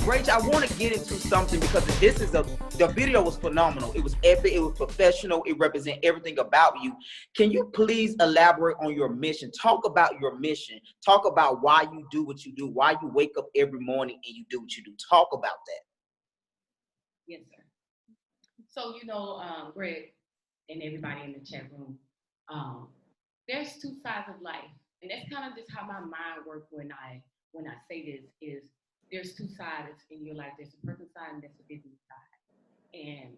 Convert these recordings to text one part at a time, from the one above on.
Rachel, I want to get into something because the video was phenomenal. It was epic. It was professional. It represents everything about you. Can you please elaborate on your mission? Talk about your mission. Talk about why you do what you do, why you wake up every morning and you do what you do. Talk about that. Yes, sir. So, Greg and everybody in the chat room, there's two sides of life. And that's kind of just how my mind works when I say this is there's two sides in your life. There's a personal side and there's a business side. And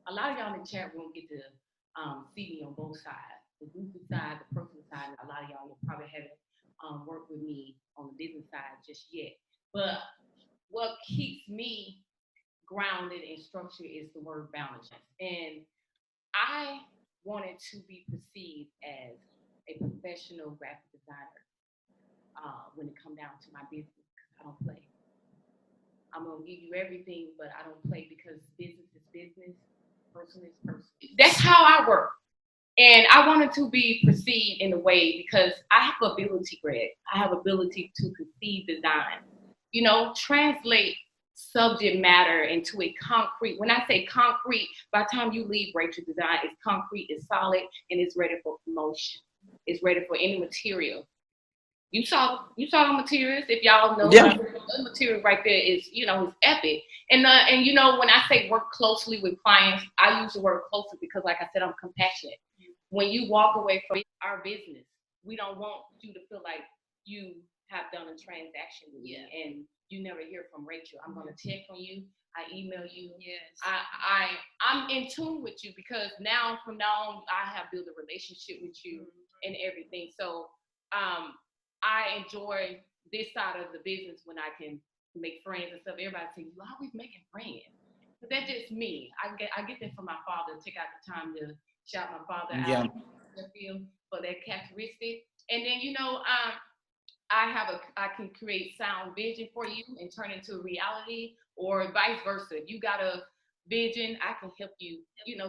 a lot of y'all in the chat room get to see me on both sides. The business side, the personal side, and a lot of y'all will probably haven't worked with me on the business side just yet. But what keeps me grounded and structured is the word balance. And I wanted to be perceived as a professional graphic designer when it comes down to my business, because I don't play. I'm gonna give you everything, but I don't play because business is business, person is person. That's how I work. And I wanted to be perceived in a way because I have ability, Greg. I have ability to conceive design. Translate subject matter into a concrete. When I say concrete, by the time you leave Rachel Design, it's concrete, it's solid, and it's ready for promotion. It's ready for any material. You saw the materials. If y'all know, the material right there is, it's epic. And when I say work closely with clients, I use the word closely because, like I said, I'm compassionate. When you walk away from our business, we don't want you to feel like you have done a transaction with me and you never hear from Rachel. I'm gonna check on you. I email you. Yes. I'm in tune with you because from now on, I have built a relationship with you and everything. So I enjoy this side of the business when I can make friends and stuff. Everybody says, "You always making friends," but that's just me. I get that from my father. Take out the time to shout my father out for that characteristic. And then I can create sound vision for you and turn into a reality, or vice versa. If you got a vision, I can help you,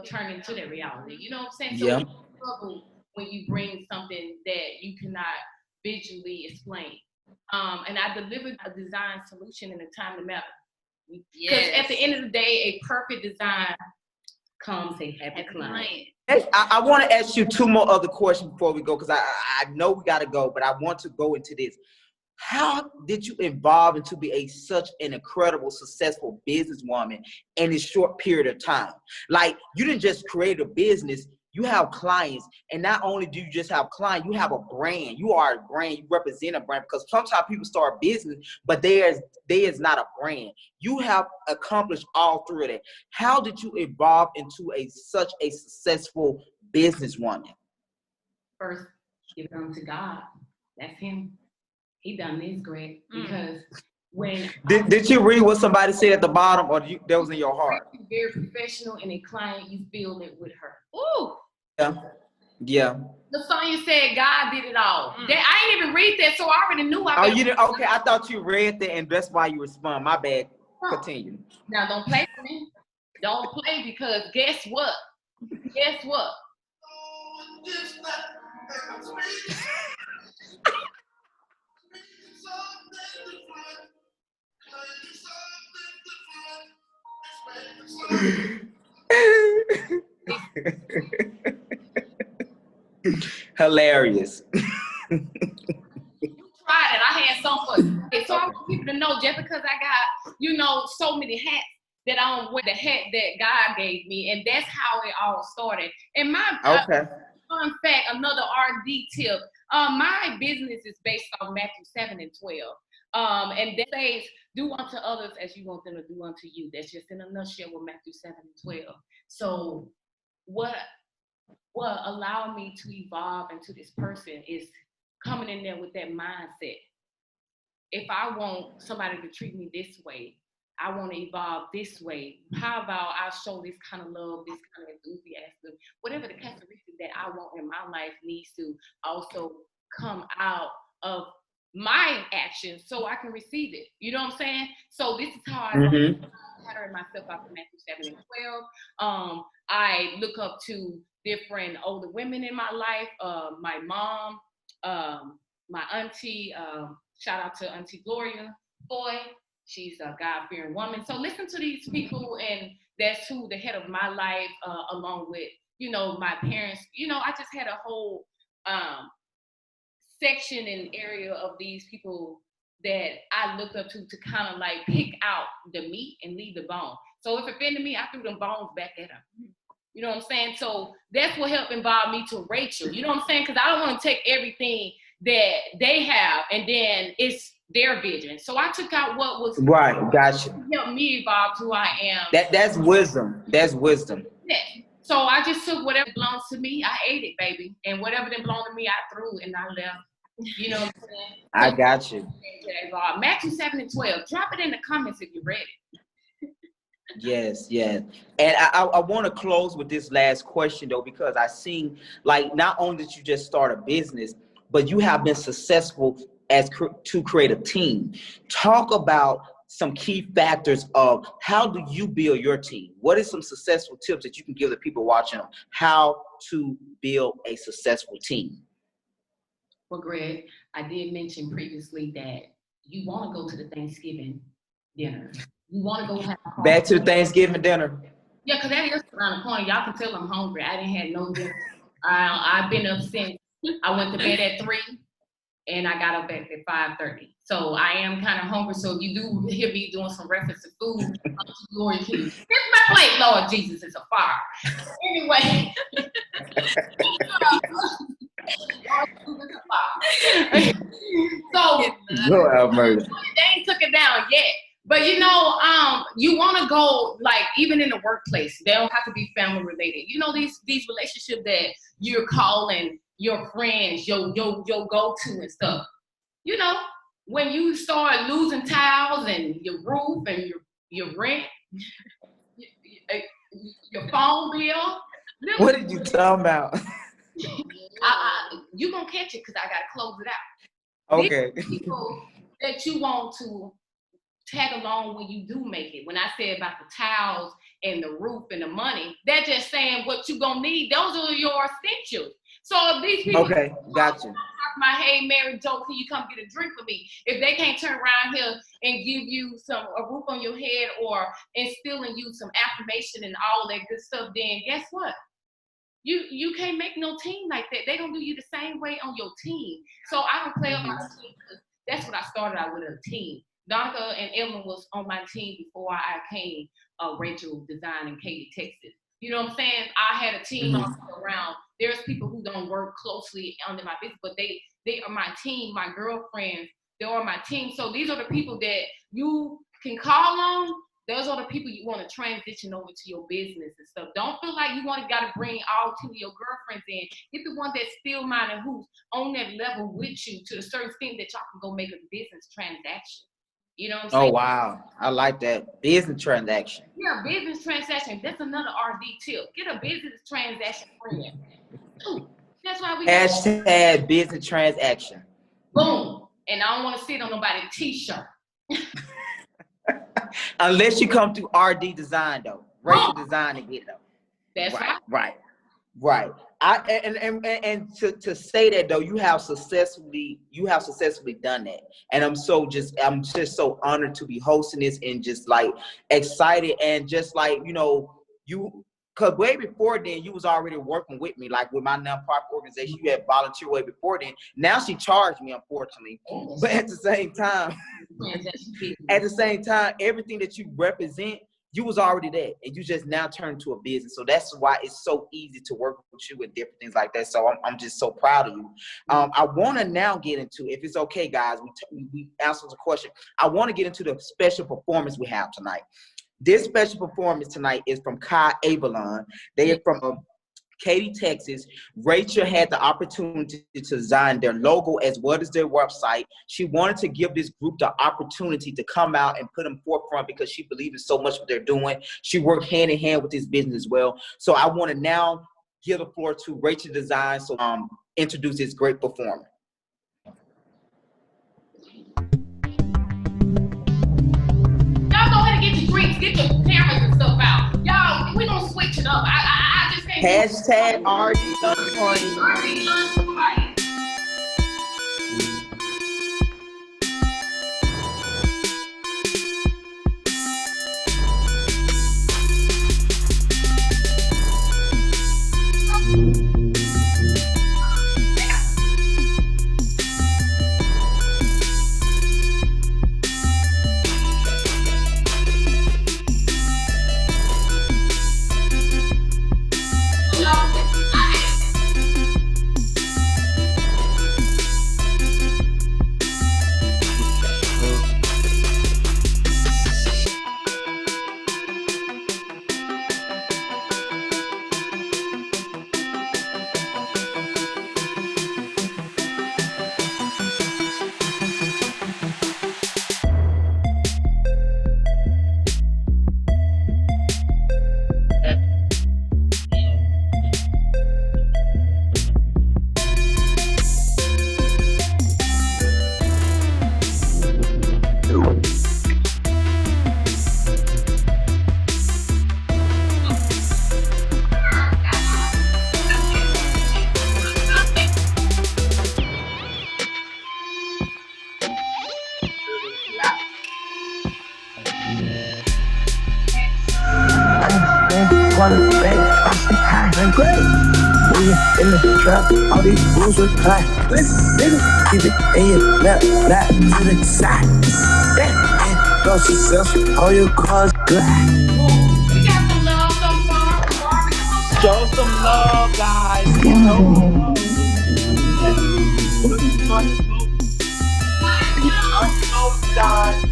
turn into that reality. You know what I'm saying? So it's trouble when you bring something that you cannot visually explain. And I delivered a design solution in a timely manner. Because at the end of the day, a perfect design comes a happy client. I want to ask you two more other questions before we go, because I know we got to go, but I want to go into this. How did you evolve into be such an incredible, successful businesswoman in a short period of time? Like, you didn't just create a business, you have clients, and not only do you just have clients, you have a brand. You are a brand. You represent a brand, because sometimes people start business, but there is not a brand. You have accomplished all three of that. How did you evolve into such a successful businesswoman? First, give it unto God. That's Him. He done this, Greg, because when did you read what somebody said at the bottom, or that was in your heart? Very professional, and a client, you feel it with her. Ooh. Yeah. The song you said, God did it all. I didn't even read that, so I already knew. You didn't? Okay, I thought you read that, and that's why you respond. My bad. Continue. Now, don't play with me. Don't play, because guess what? Guess what? Hilarious. You tried it. I had some for you. So I want people to know, just because I got, so many hats, that I don't wear the hat that God gave me, and that's how it all started. And my fun fact, another R&D tip. My business is based on Matthew 7:12. And that says, do unto others as you want them to do unto you. That's just in a nutshell with Matthew 7:12. So what allowed me to evolve into this person is coming in there with that mindset. If I want somebody to treat me this way, I want to evolve this way. How about I show this kind of love, this kind of enthusiasm, whatever the characteristic that I want in my life needs to also come out of my actions so I can receive it. You know what I'm saying? So this is how I pattern myself out from Matthew 7:12. I look up to different older women in my life. My mom, my auntie, shout out to Auntie Gloria Boy. She's a God-fearing woman. So listen to these people, and that's who the head of my life, along with, my parents. I just had a whole section and area of these people that I looked up to kind of like pick out the meat and leave the bone. So if it offended me, I threw them bones back at them. You know what I'm saying? So that's what helped involve me to Rachel. You know what I'm saying? Because I don't want to take everything that they have and then it's their vision. So I took out what was right. Gotcha. Helped me evolve to who I am. That's wisdom. That's wisdom. Yeah. So I just took whatever belongs to me. I ate it, baby, and whatever didn't belong to me, I threw and I left. You know what I'm saying? I got you. Matthew 7:12. Drop it in the comments if you read it. Yes. And I want to close with this last question, though, because I seen, like, not only did you just start a business, but you have been successful to create a team. Talk about some key factors of how do you build your team? What is some successful tips that you can give the people watching them how to build a successful team? Well, Greg, I did mention previously that you want to go to the Thanksgiving dinner. You want to go have a back to the Thanksgiving dinner. Yeah, because that is around the corner. Y'all can tell I'm hungry. I didn't have no dinner. I've been up since I went to bed at 3 and I got up at 5:30. So I am kind of hungry. So if you do hear me doing some reference to food, glory to you. Here's my plate, Lord Jesus, it's a fire. Anyway. So they ain't took it down yet. But you want to go, like, even in the workplace, they don't have to be family related. These relationships that you're calling your friends, your go-to and stuff. When you start losing tiles and your roof and your rent, your phone bill. What did you talk about? You gonna catch it because I gotta close it out. Okay. These people that you want to tag along when you do make it. When I say about the towels and the roof and the money, they're just saying what you gonna need. Those are your essentials. So if these people, okay, gotcha. My hey Mary Joe, can you come get a drink for me? If they can't turn around here and give you a roof on your head or instill in you some affirmation and all that good stuff, then guess what? You can't make no team like that. They don't do you the same way on your team. So I don't play on my team because that's what I started out with, a team. Donaka and Evelyn was on my team before I came. Rachel Design in Katy, Texas. You know what I'm saying? I had a team all around. There's people who don't work closely under my business, but they are my team, my girlfriends. They are my team. So these are the people that you can call on. Those are the people you want to transition over to your business and stuff. Don't feel like you got to bring all 2 of your girlfriends in. Get the one that's still minded, who's on that level with you to a certain extent that y'all can go make a business transaction. You know what I'm saying? Oh, wow. I like that. Business transaction. Yeah, business transaction. That's another RD tip. Get a business transaction friend. Ooh, that's why we # business transaction. Boom. And I don't want to sit on nobody's t-shirt. Unless you come through RD Design, though. Rachel Design to get it, though. That's right. Right. And to say that, though, you have successfully done that. And I'm just so honored to be hosting this and just like excited and just like, because way before then you was already working with me, like with my nonprofit organization. You had volunteer way before then. Now she charged me, unfortunately. But at the same time, everything that you represent, you was already there, and you just now turned to a business. So that's why it's so easy to work with you with different things like that. So I'm just so proud of you. I want to now get into, if it's okay, guys, we answered the question. I want to get into the special performance we have tonight. This special performance tonight is from Ky'avalon. They are from Katy, Texas. Rachel had the opportunity to design their logo as well as their website. She wanted to give this group the opportunity to come out and put them forefront because she believes in so much what they're doing. She worked hand in hand with this business as well. So I want to now give the floor to Rachel Design so introduce this great performer. Y'all go ahead and get your drinks, get your cameras and stuff out. Y'all, we gonna switch it up. I just can't. #RD wanna bang, I'm high and great. When you in the trap, all these rules are tight. Listen, nigga, keep it in your left, back to the side. And go successful, all your cars glide. We got some love so far. Show some love, guys. Guys.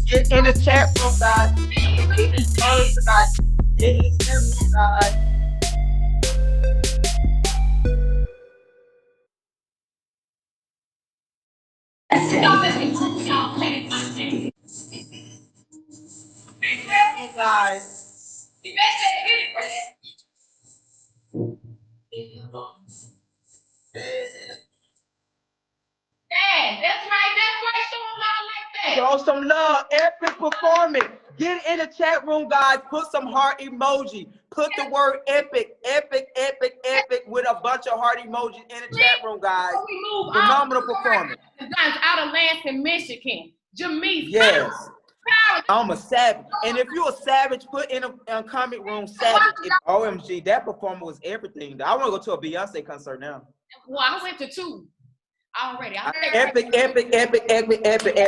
Get in the chat room, guys. Get in the chat room, guys. Hey guys. That's right. Show them out like that. Show some love. Epic performance. Get in the chat room, guys. Put some heart emoji. Put the word epic, epic, epic, epic with a bunch of heart emojis in the chat room, guys. Phenomenal performance. Guys out of Lansing, Michigan. Jamise. Yes. I'm a savage. And if you're a savage, put in a comment room savage. OMG, that performance was everything. I want to go to a Beyoncé concert now. Well, I went to 2 already. Epic. Great. That's Lavelle.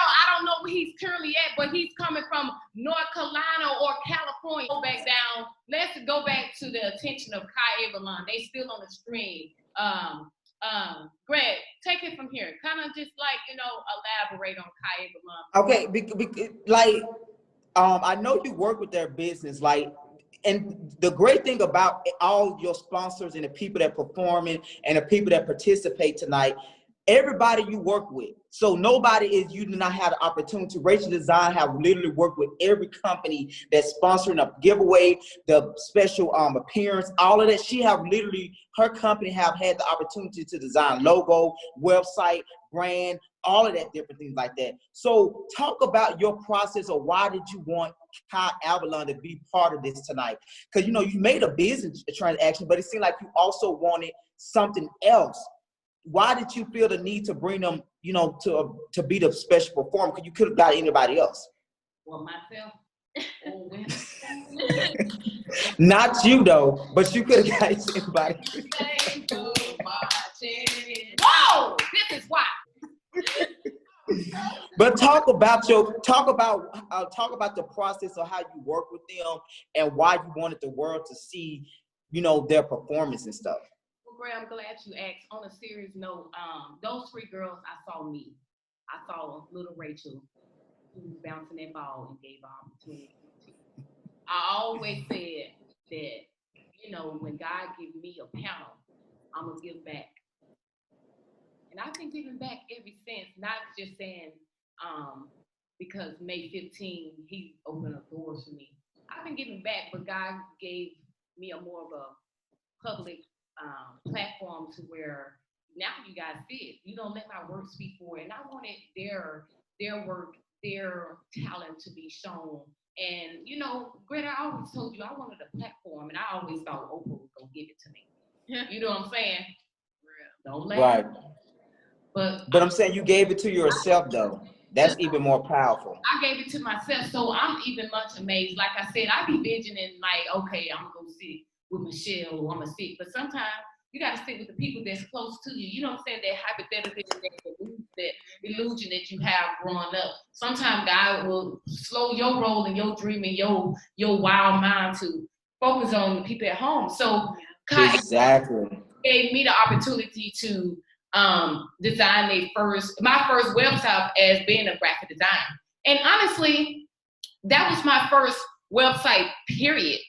I don't know where he's currently at, but he's coming from North Carolina or California. Go back down. Let's go back to the attention of Ky'avalon. They still on the screen. Greg, take it from here. Kind of just like, elaborate on Ky'avalon. Okay, I know you work with their business, and the great thing about all your sponsors and the people that performing and the people that participate tonight, everybody you work with. So you do not have the opportunity. Rachel Design have literally worked with every company that's sponsoring a giveaway, the special appearance, all of that. Her company have had the opportunity to design logo, website, brand, all of that, different things like that. So talk about your process, or why did you want Ky'avalon to be part of this tonight? Because you made a business transaction, but it seemed like you also wanted something else. Why did you feel the need to bring them, to be the special performer? Because you could have got anybody else. Well, myself. Not you though, but you could have got anybody. Whoa! This is why. But talk about the process of how you work with them and why you wanted the world to see, their performance and stuff. Well, Greg, I'm glad you asked. On a serious note, those 3 girls, I saw me. I saw little Rachel, who was bouncing that ball and gave opportunity. I always said that, when God gives me a panel, I'm gonna give back. And I've been giving back ever since, not just saying because May 15, he opened up doors for me. I've been giving back, but God gave me a more of a public platform to where now you guys see it. You don't let my work speak for it. And I wanted their work, their talent to be shown. And, Greta, I always told you I wanted a platform, and I always thought Oprah was going to give it to me. You know what I'm saying? Don't let right. her. But I'm saying you gave it to yourself, though. That's even more powerful. I gave it to myself, so I'm even much amazed. Like I said, I be visioning okay, I'm going to go sit with Michelle, or I'm going to sit. But sometimes you got to sit with the people that's close to you. You know what I'm saying? That hypothetical, that illusion that you have growing up. Sometimes God will slow your roll and your dream and your wild mind to focus on the people at home. So exactly gave me the opportunity to design my first website as being a graphic designer. And honestly, that was my first website, period.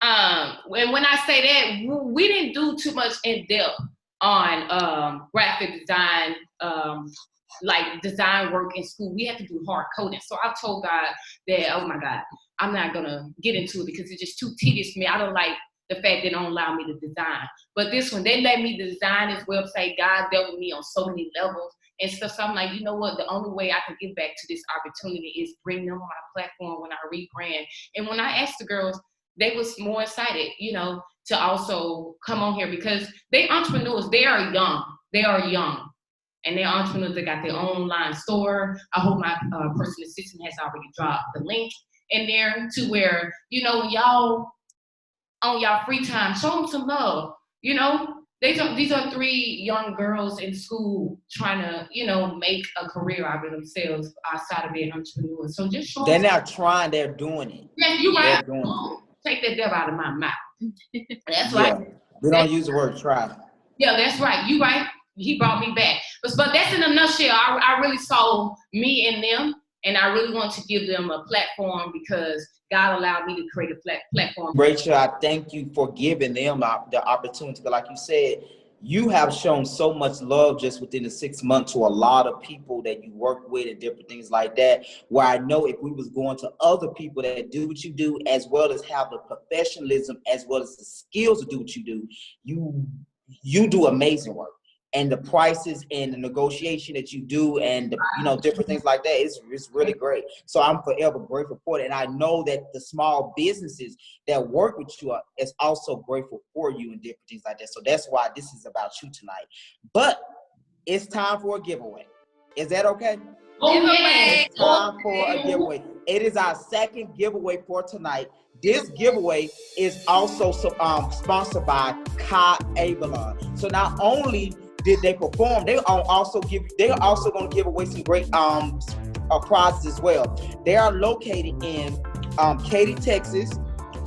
And when I say that, we didn't do too much in depth on graphic design, like design work in school. We had to do hard coding. So I told God that, oh my God, I'm not gonna get into it because it's just too tedious for me. I don't like the fact they don't allow me to design. But this one, they let me design this website. God dealt with me on so many levels. and stuff. So I'm like, you know what? The only way I can give back to this opportunity is bring them on my platform when I rebrand. And when I asked the girls, they was more excited, you know, to also come on here because they entrepreneurs. They are young. And they're entrepreneurs that got their own online store. I hope my personal assistant has already dropped the link in there to where, you know, y'all on y'all free time, show them some love. You know, these are 3 young girls in school trying to, you know, make a career out of themselves outside of being entrepreneurs. So just show They're them. not trying, they're doing it. Yes, you're right. They're doing it. Take that devil out of my mouth. That's right. We don't use the word try. Yeah, that's right. You right. He brought me back. But that's in a nutshell. I really saw me in them, and I really want to give them a platform because God allowed me to create a platform. Rachel, I thank you for giving them the opportunity. But like you said, you have shown so much love just within the 6 months to a lot of people that you work with and different things like that, where I know if we was going to other people that do what you do, as well as have the professionalism, as well as the skills to do what you do, you do amazing work. And the prices and the negotiation that you do and the, you know, different things like that, it's really great. So I'm forever grateful for it. And I know that the small businesses that work with you is also grateful for you and different things like that. So that's why this is about you tonight. But it's time for a giveaway. Is that okay? Okay. It's time for a giveaway. It is our second giveaway for tonight. This giveaway is also sponsored by Ky'avalon. So not only did they perform, they are also going to give away some great prizes as well. They are located in Katy, Texas.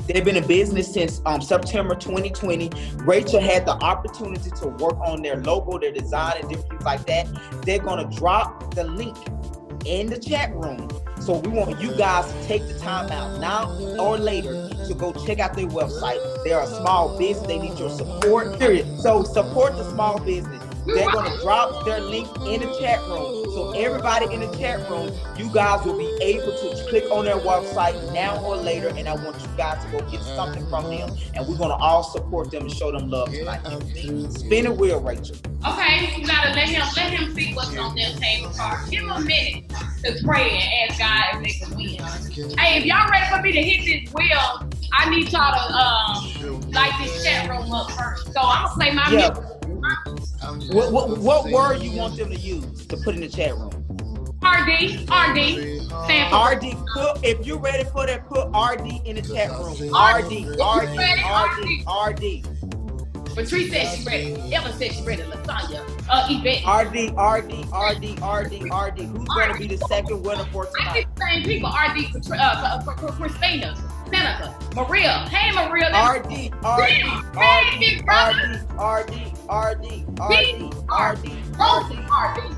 They've been in business since September 2020. Rachel had the opportunity to work on their logo, their design, and different things like that. They're going to drop the link in the chat room. So we want you guys to take the time out now or later to go check out their website. They're a small business. They need your support, period. So support the small business. They're going to drop their link in the chat room. So everybody in the chat room, you guys will be able to click on their website now or later. And I want you guys to go get something from them. And we're going to all support them and show them love tonight. Spin the wheel, Rachel. Okay, you gotta let him see what's on their table card. Give him a minute to pray and ask God if they can win. Hey, if y'all ready for me to hit this wheel, I need y'all to light this chat room up first. So I'm gonna play my music. What word you want them to use to put in the chat room? RD. Stand for RD. If you're ready for that, put RD in the chat room. RD. Patrice said she's ready. Ella said she's ready. Lasagna. Yvette. RD. Who's going to be the second winner for tonight? I think the same people. Christina, Seneca, Maria. Hey, Maria. RD.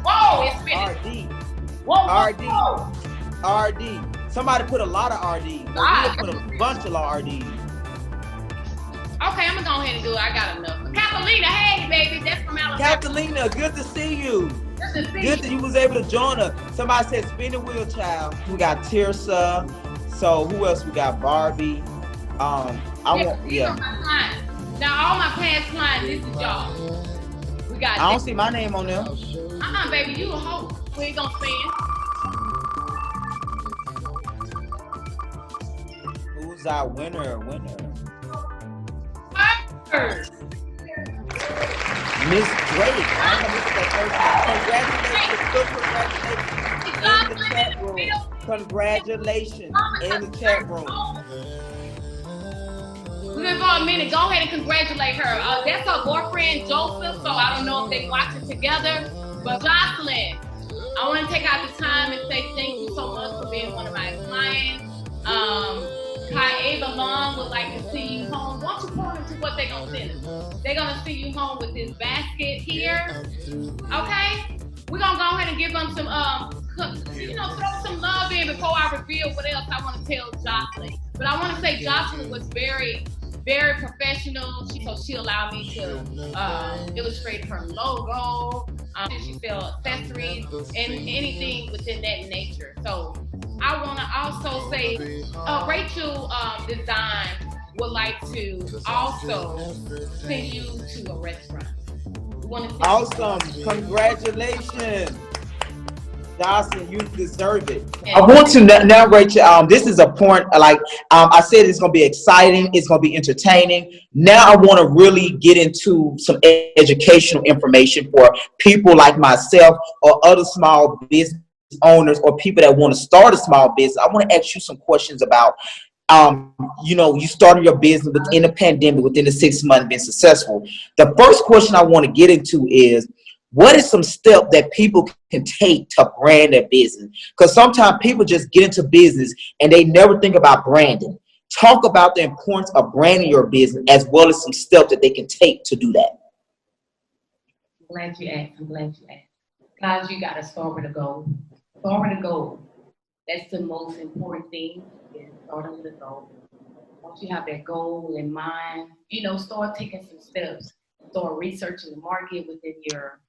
Whoa, it's finished. RD. Somebody put a lot of RD. Maria put a bunch of RDs. Okay, I'm gonna go ahead and do it. I got enough. Catalina, hey baby, that's from Alabama. Catalina, good to see you. Good that you was able to join us. Somebody said spin the wheel, child. We got Tirsa. So who else? We got Barbie. Now all my past clients, this is y'all. We got. I don't see my name on there. Baby, you a hoe. We ain't gonna spin. Who's our winner? Miss Drake. I know this is the first time. Congratulations in the chat room. We're gonna go a minute. Go ahead and congratulate her. That's her boyfriend Joseph. So I don't know if they watch it together. But Jocelyn, I want to take out the time and say thank you so much for being one of my clients. Ky'avalon would like to see you home. Why don't you point them to what they're going to send us? They're going to see you home with this basket here. Okay? We're going to go ahead and give them some, throw some love in before I reveal what else I want to tell Jocelyn. But I want to say Jocelyn was very, very professional. She allowed me to illustrate her logo. She sell accessories and anything within that nature. So I want to also say Rachel Design would like to also send you to a restaurant. want to say Awesome. Congratulations. Dawson, you deserve it. Yeah. I want to now, Rachel, this is a point, like I said, it's going to be exciting. It's going to be entertaining. Now I want to really get into some educational information for people like myself or other small business owners or people that want to start a small business. I want to ask you some questions about, you started your business within the pandemic, within the 6 months, been successful. The first question I want to get into is, what is some steps that people can take to brand their business? Because sometimes people just get into business and they never think about branding. Talk about the importance of branding your business as well as some steps that they can take to do that. I'm glad you asked. Guys, you got to start with a goal. Start with a goal. That's the most important thing, is starting with a goal. Once you have that goal in mind, start taking some steps. Start researching the market within your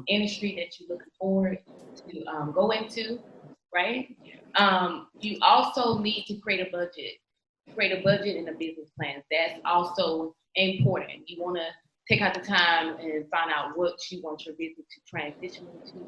industry that you're looking forward to go into, right? You also need to create a budget and a business plan. That's also important. You want to take out the time and find out what you want your business to transition into,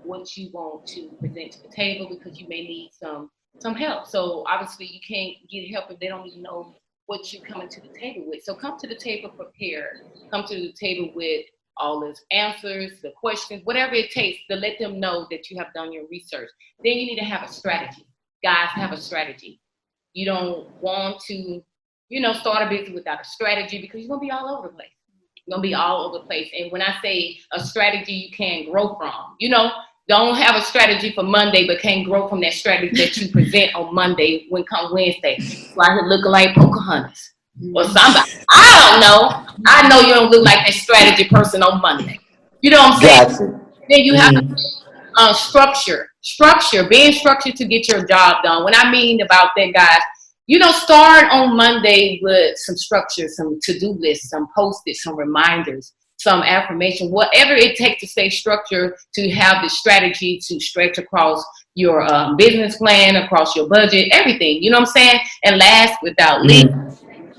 what you want to present to the table, because you may need some help. So obviously you can't get help if they don't even know what you're coming to the table with. So come to the table prepared. Come to the table with all those answers, the questions, whatever it takes to let them know that you have done your research. Then you need to have a strategy. Guys, have a strategy. You don't want to, start a business without a strategy, because you're going to be all over the place. You're going to be all over the place. And when I say a strategy you can't grow from, don't have a strategy for Monday, but can't grow from that strategy that you present on Monday when come Wednesday. Like it looking like Pocahontas or somebody. I don't know. I know you don't look like that strategy person on Monday. You know what I'm saying? Gotcha. Then you have structure, being structured to get your job done. When I mean about that, guys, start on Monday with some structure, some to-do lists, some post-its, some reminders, some affirmation, whatever it takes to stay structured, to have the strategy to stretch across your business plan, across your budget, everything. You know what I'm saying? And last, without least,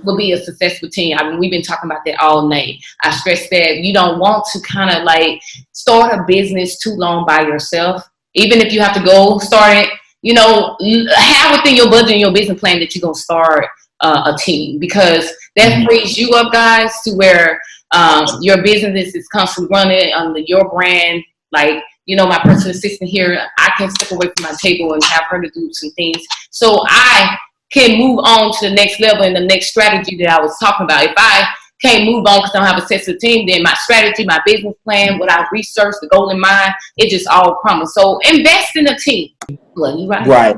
will be a successful team. I mean, we've been talking about that all night. I stress that you don't want to kind of like start a business too long by yourself. Even if you have to go start it, have within your budget and your business plan that you're going to start a team, because that frees you up, guys, to where your business is constantly running under your brand. Like, my personal assistant here, I can step away from my table and have her to do some things, so I can move on to the next level and the next strategy that I was talking about. If I can't move on because I don't have a sense of team, then my strategy, my business plan, what I research, the goal in mind, it just all crumbles. So invest in a team. Well, you're right.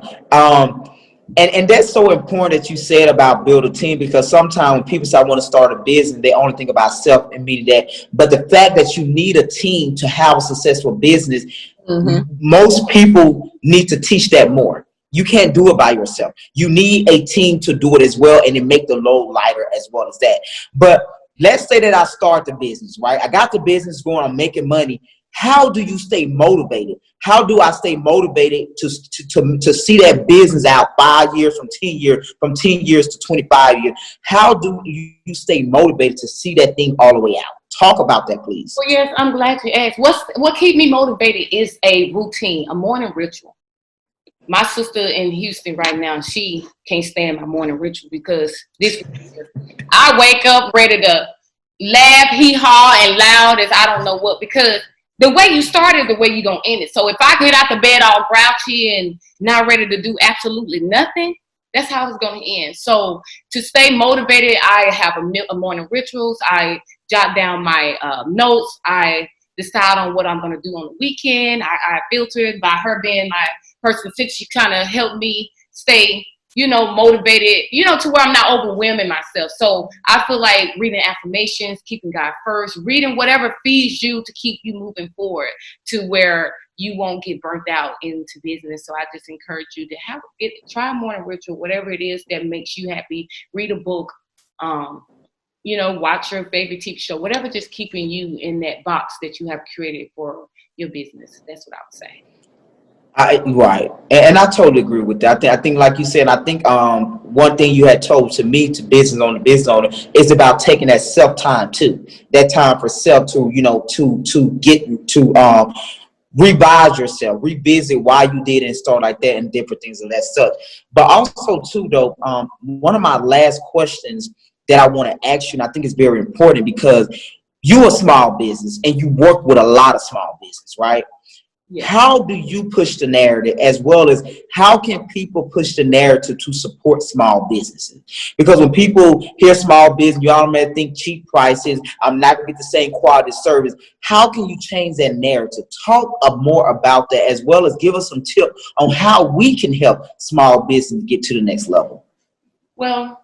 And that's so important that you said about build a team, because sometimes when people say I want to start a business, they only think about self and meaning that. But the fact that you need a team to have a successful business, most people need to teach that more. You can't do it by yourself. You need a team to do it as well, and then make the load lighter as well as that. But let's say that I start the business, right? I got the business going, I'm making money. How do you stay motivated? How do I stay motivated to see that business out 5 years, from 10 years to 25 years? How do you stay motivated to see that thing all the way out? Talk about that, please. Well, yes, I'm glad you asked. What keeps me motivated is a routine, a morning ritual. My sister in Houston right now, she can't stand my morning ritual, because I wake up ready to laugh, hee-haw, and loud as I don't know what, because the way you start is the way you're going to end it. So if I get out the bed all grouchy and not ready to do absolutely nothing, that's how it's going to end. So to stay motivated, I have a morning rituals. I jot down my notes. I decide on what I'm going to do on the weekend. I filter it by her being my person. She kind of helped me stay, motivated, to where I'm not overwhelming myself. So I feel like reading affirmations, keeping God first, reading whatever feeds you to keep you moving forward to where you won't get burnt out into business. So I just encourage you to try a morning ritual, whatever it is that makes you happy. Read a book, watch your favorite TV show, whatever, just keeping you in that box that you have created for your business. That's what I would say. Right, and I totally agree with that. I think, like you said, I think one thing you had told to me, to business owner, is about taking that self time too. That time for self to to get to revise yourself, revisit why you did it and stuff like that, and different things of that such. But also too, though, one of my last questions that I want to ask you, and I think it's very important because you're a small business and you work with a lot of small business, right? Yeah. How do you push the narrative, as well as how can people push the narrative to support small businesses? Because when people hear small business, you automatically think cheap prices, I'm not going to get the same quality service. How can you change that narrative? Talk more about that, as well as give us some tips on how we can help small business get to the next level. Well,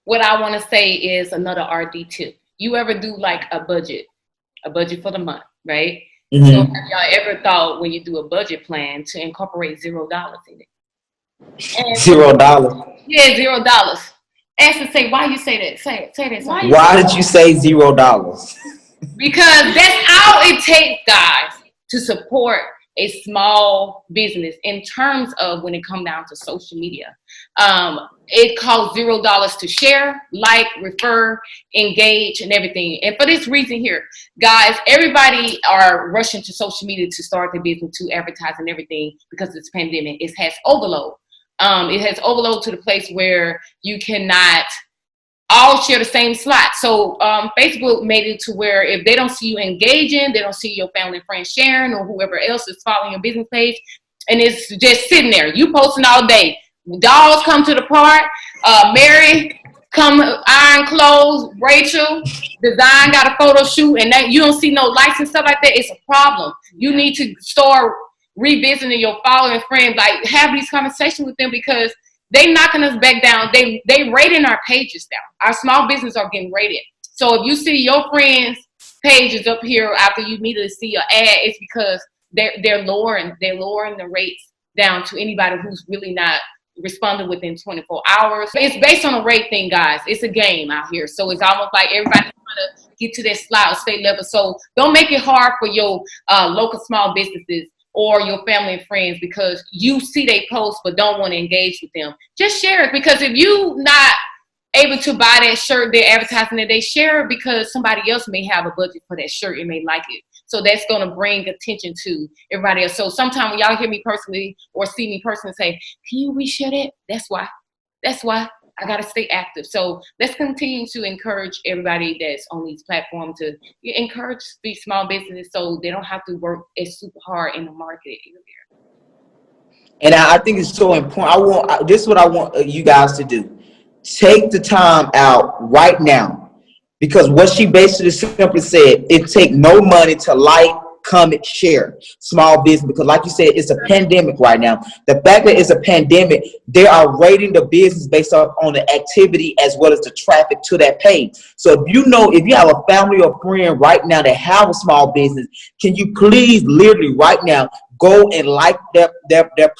what I want to say is another RD tip. You ever do like a budget for the month, right? Mm-hmm. So have y'all ever thought, when you do a budget plan, to incorporate $0 in it? And $0? Yeah, $0. Ask to say, why you say that? Say that. Why did you say $0? Because that's all it takes, guys, to support a small business in terms of when it comes down to social media. It costs $0 to share, like, refer, engage, and everything. And for this reason here, guys, everybody are rushing to social media to start their business, to advertise and everything, because of this pandemic. It has overload. It has overload to the place where you cannot all share the same slot. So Facebook made it to where if they don't see you engaging, they don't see your family and friends sharing, or whoever else is following your business page, and it's just sitting there. You posting all day. Dolls come to the park. Mary come iron clothes. Rachel design got a photo shoot, and that you don't see no likes and stuff like that. It's a problem. You need to start revisiting your following friends. Like, have these conversations with them, because they knocking us back down. They rating our pages down. Our small business are getting rated. So if you see your friends' pages up here after you immediately see your ad, it's because they're lowering the rates down to anybody who's really not responding within 24 hours. It's based on a rate thing, guys. It's a game out here. So it's almost like everybody's trying to get to that slot or state level. So don't make it hard for your local small businesses or your family and friends because you see they post but don't want to engage with them. Just share it, because if you not able to buy that shirt, they're advertising that, they share it because somebody else may have a budget for that shirt and may like it. So that's going to bring attention to everybody else. So sometimes when y'all hear me personally or see me personally say, can you reshare that? That's why I got to stay active. So let's continue to encourage everybody that's on these platforms to encourage these small businesses so they don't have to work as super hard in the market area. And I think it's so important. This is what I want you guys to do. Take the time out right now. Because what she basically simply said, it take no money to like, comment, share small business. Because like you said, it's a pandemic right now. The fact that it's a pandemic, they are rating the business based on the activity as well as the traffic to that page. So if you have a family or friend right now that have a small business, can you please literally right now go and like their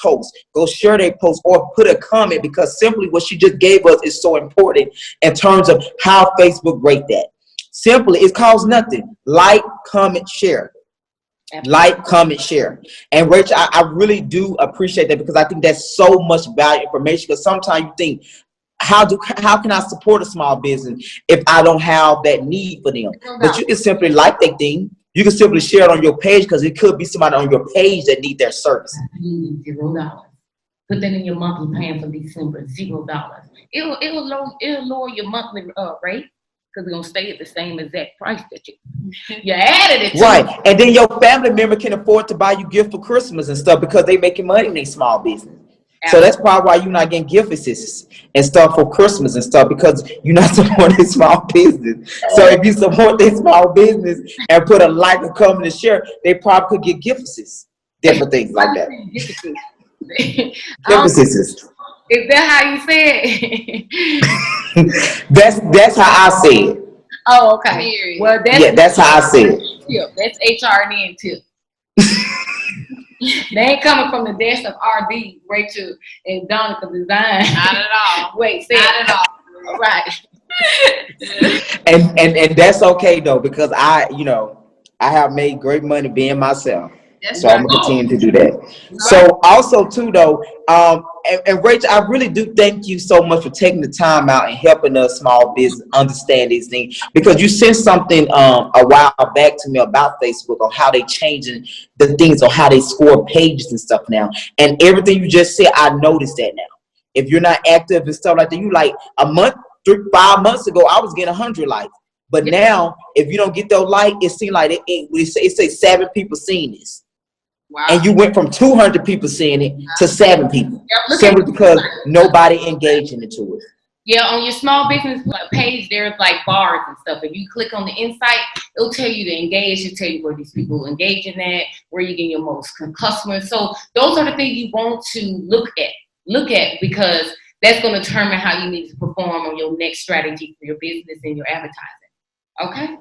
post, go share their post, or put a comment, because simply what she just gave us is so important in terms of how Facebook rate that. Simply, it costs nothing. Like, comment, share. Absolutely. Like, comment, share. And Rachel, I really do appreciate that, because I think that's so much valuable information, because sometimes you think, how can I support a small business if I don't have that need for them? But you can simply like that thing. You can simply share it on your page, because it could be somebody on your page that need their service. $0. Put that in your monthly plan for December. $0. It'll lower your monthly rate, because it's gonna stay at the same exact price that you added it to. Right, and then your family member can afford to buy you gift for Christmas and stuff, because they making money in their small business. Absolutely. So that's probably why you're not getting gift assists and stuff for Christmas and stuff, because you're not supporting small business. So if you support their small business and put a like, a comment, and share, they probably could get gift assists, different things like that. Gift assists. Is that how you say it? That's how I say it. Oh, okay. Well, that's how I say it. Tip. That's HRN tip. They ain't coming from the desk of RD, Rachel, and Donaka Design. Not at all. Wait, say not it. At all. Right. and that's okay though, because I have made great money being myself. So I'm gonna continue to do that. So also too though, and Rachel, I really do thank you so much for taking the time out and helping us small business understand these things, because you sent something a while back to me about Facebook on how they changing the things on how they score pages and stuff now. And everything you just said, I noticed that now. If you're not active and stuff like that, you like a month, 5 months ago, I was getting 100 likes. But now, if you don't get those likes, it seems like it say 7 people seeing this. Wow. And you went from 200 people seeing it to 7 people, simply because nobody engaging into it. Yeah, on your small business page, there's like bars and stuff. If you click on the insight, it'll tell you to engage. It'll tell you where these people engage in that, where you get your most customers. So those are the things you want to look at, because that's going to determine how you need to perform on your next strategy for your business and your advertising. Okay?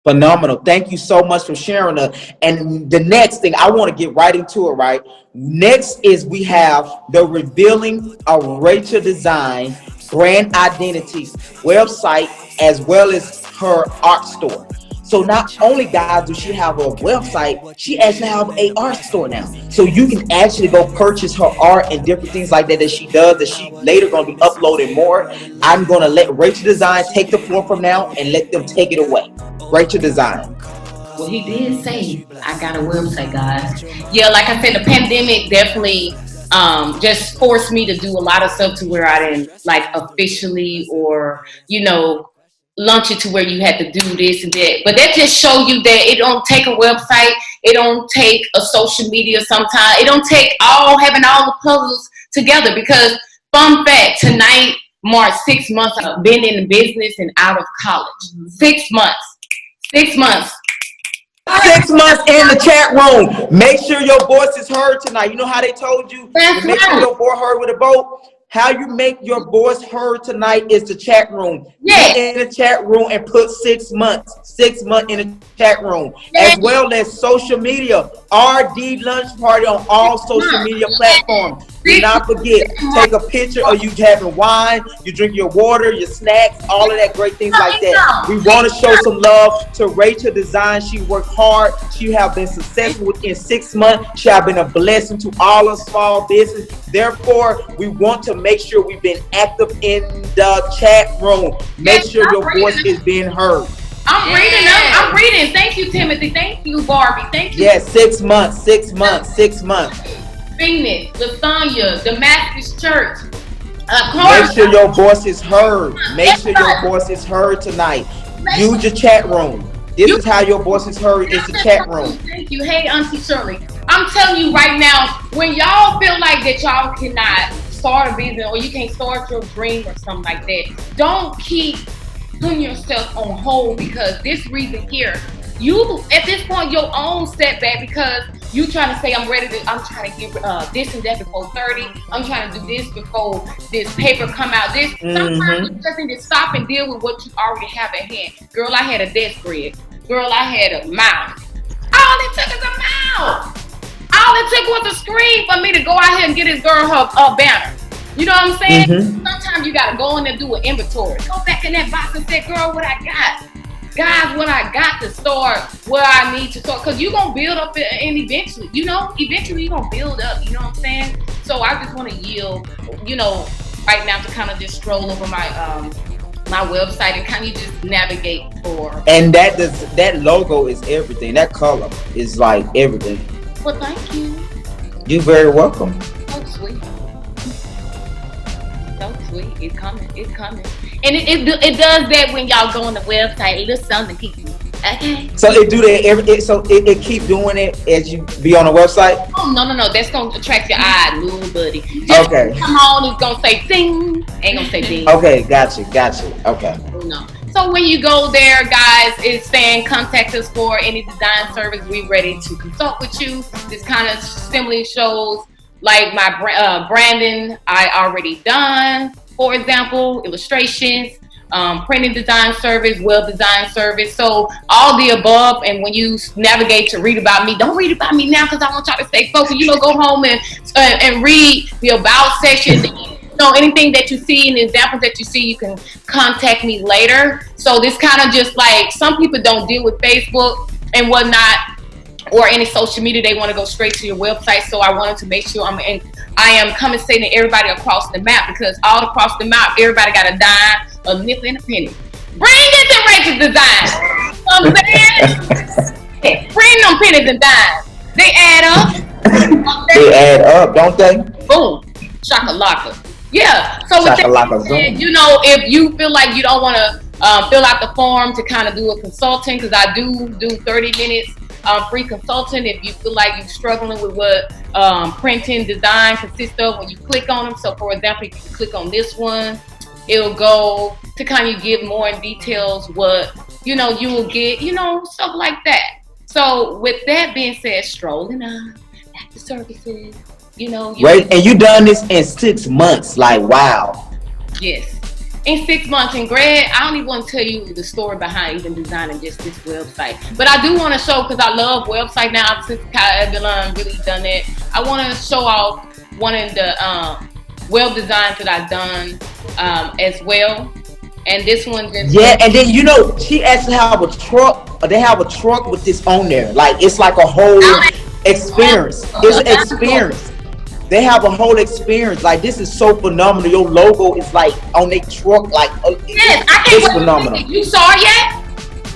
Phenomenal. Thank you so much for sharing that. And the next thing, I want to get right into it, right? Next is we have the revealing of Rachel Design brand identity website, as well as her art store. So not only, guys, does she have a website, she actually have an art store now. So you can actually go purchase her art and different things like that she does, that she later going to be uploading more. I'm going to let Rachel Design take the floor from now and let them take it away. Rachel Design. Well, he did say I got a website, guys. Yeah, like I said, the pandemic definitely just forced me to do a lot of stuff to where I didn't like officially or, launch it to where you had to do this and that. But that just show you that it don't take a website. It don't take a social media sometimes. It don't take having all the puzzles together, because fun fact, tonight marks 6 months I've been in the business and out of college. 6 months. 6 months. 6 months in the chat room. Make sure your voice is heard tonight. You know how they told you to make sure your voice heard with a vote? How you make your voice heard tonight is the chat room. Yeah. Get in the chat room and put 6 months. 6 months in the chat room. As well as social media. RD Lunch Party on all social media platforms. Do not forget, take a picture of you having wine, you drink your water, your snacks, all of that great things like that. We want to show some love to Rachel Design. She worked hard. She have been successful within 6 months. She have been a blessing to all of small business. Therefore, we want to make sure we've been active in the chat room. Make sure your voice is being heard. I'm reading them. I'm reading. Thank you, Timothy. Thank you, Barbie. Thank you. Yes, 6 months, 6 months, 6 months. Phoenix, Lasagna, Damascus Church. Make sure your voice is heard. Make sure your voice is heard tonight. Use your chat room. This is how your voice is heard. It's the chat room. Thank you. Hey, Auntie Shirley. I'm telling you right now, when y'all feel like that y'all cannot start a business or you can't start your dream or something like that, don't keep putting yourself on hold, because this reason here, you at this point your own setback, because you trying to say I'm trying to get this and that before 30. I'm trying to do this before this paper come out. Sometimes you just need to stop and deal with what you already have at hand. Girl, I had a desk grid. Girl, I had a mouse. All it took is a mouse. All it took was a screen for me to go out here and get this girl her banner. You know what I'm saying? Sometimes you gotta go in and do an inventory. Go back in that box and say, girl, what I got? Guys, what I got to start, where I need to start, because you're going to build up and eventually you're going to build up, you know what I'm saying? So I just want to yield, right now to kind of just stroll over my my website and kind of just navigate for. And that logo is everything. That color is like everything. Well, thank you. You're very welcome. So sweet. So sweet. It's coming. It's coming. And it does that when y'all go on the website. A little something keep you. Okay. So it do that it keep doing it as you be on the website? Oh no. That's gonna attract your eye, little buddy. Just okay. Come on, it's gonna say ding. Ain't gonna say ding. Okay, gotcha. Okay. No. So when you go there, guys, it's saying contact us for any design service. We're ready to consult with you. This kind of simply shows like my branding I already done. For example, illustrations, printing design service, web design service. So all the above. And when you navigate to read about me, don't read about me now because I want y'all to stay focused. Go home and read the about section. Anything that you see and the examples that you see, you can contact me later. So this kind of just like some people don't deal with Facebook and whatnot, or any social media, they want to go straight to your website. So I wanted to make sure I am compensating everybody across the map, because all across the map, everybody got a dime, a nickel, and a penny. Bring it to Rachel's Design. You know what I'm saying? Bring them pennies and dimes. They add up. They add up, don't they? Boom. Shakalaka. Yeah. So with that, you know, if you feel like you don't want to fill out the form to kind of do a consulting, because I do 30 minutes free consulting if you feel like you're struggling with what printing design consists of when you click on them. So for example, if you click on this one, it'll go to kind of give more in details what, you know, you will get, you know, stuff like that. So with that being said, strolling on at the services, you know. Right, and you done this in 6 months, like, wow. Yes, in 6 months. And Greg, I don't even want to tell you the story behind even designing just this website. But I do want to show, because I love website now, since Ky'avalon really done it. I want to show off one of the web designs that I've done as well. And this one just... Yeah, and then, you know, she actually have a truck. They have a truck with this on there. Like, it's like a whole experience. It's an experience. They have a whole experience. Like, this is so phenomenal. Your logo is like on their truck. Like, yes, it's phenomenal. You saw it yet?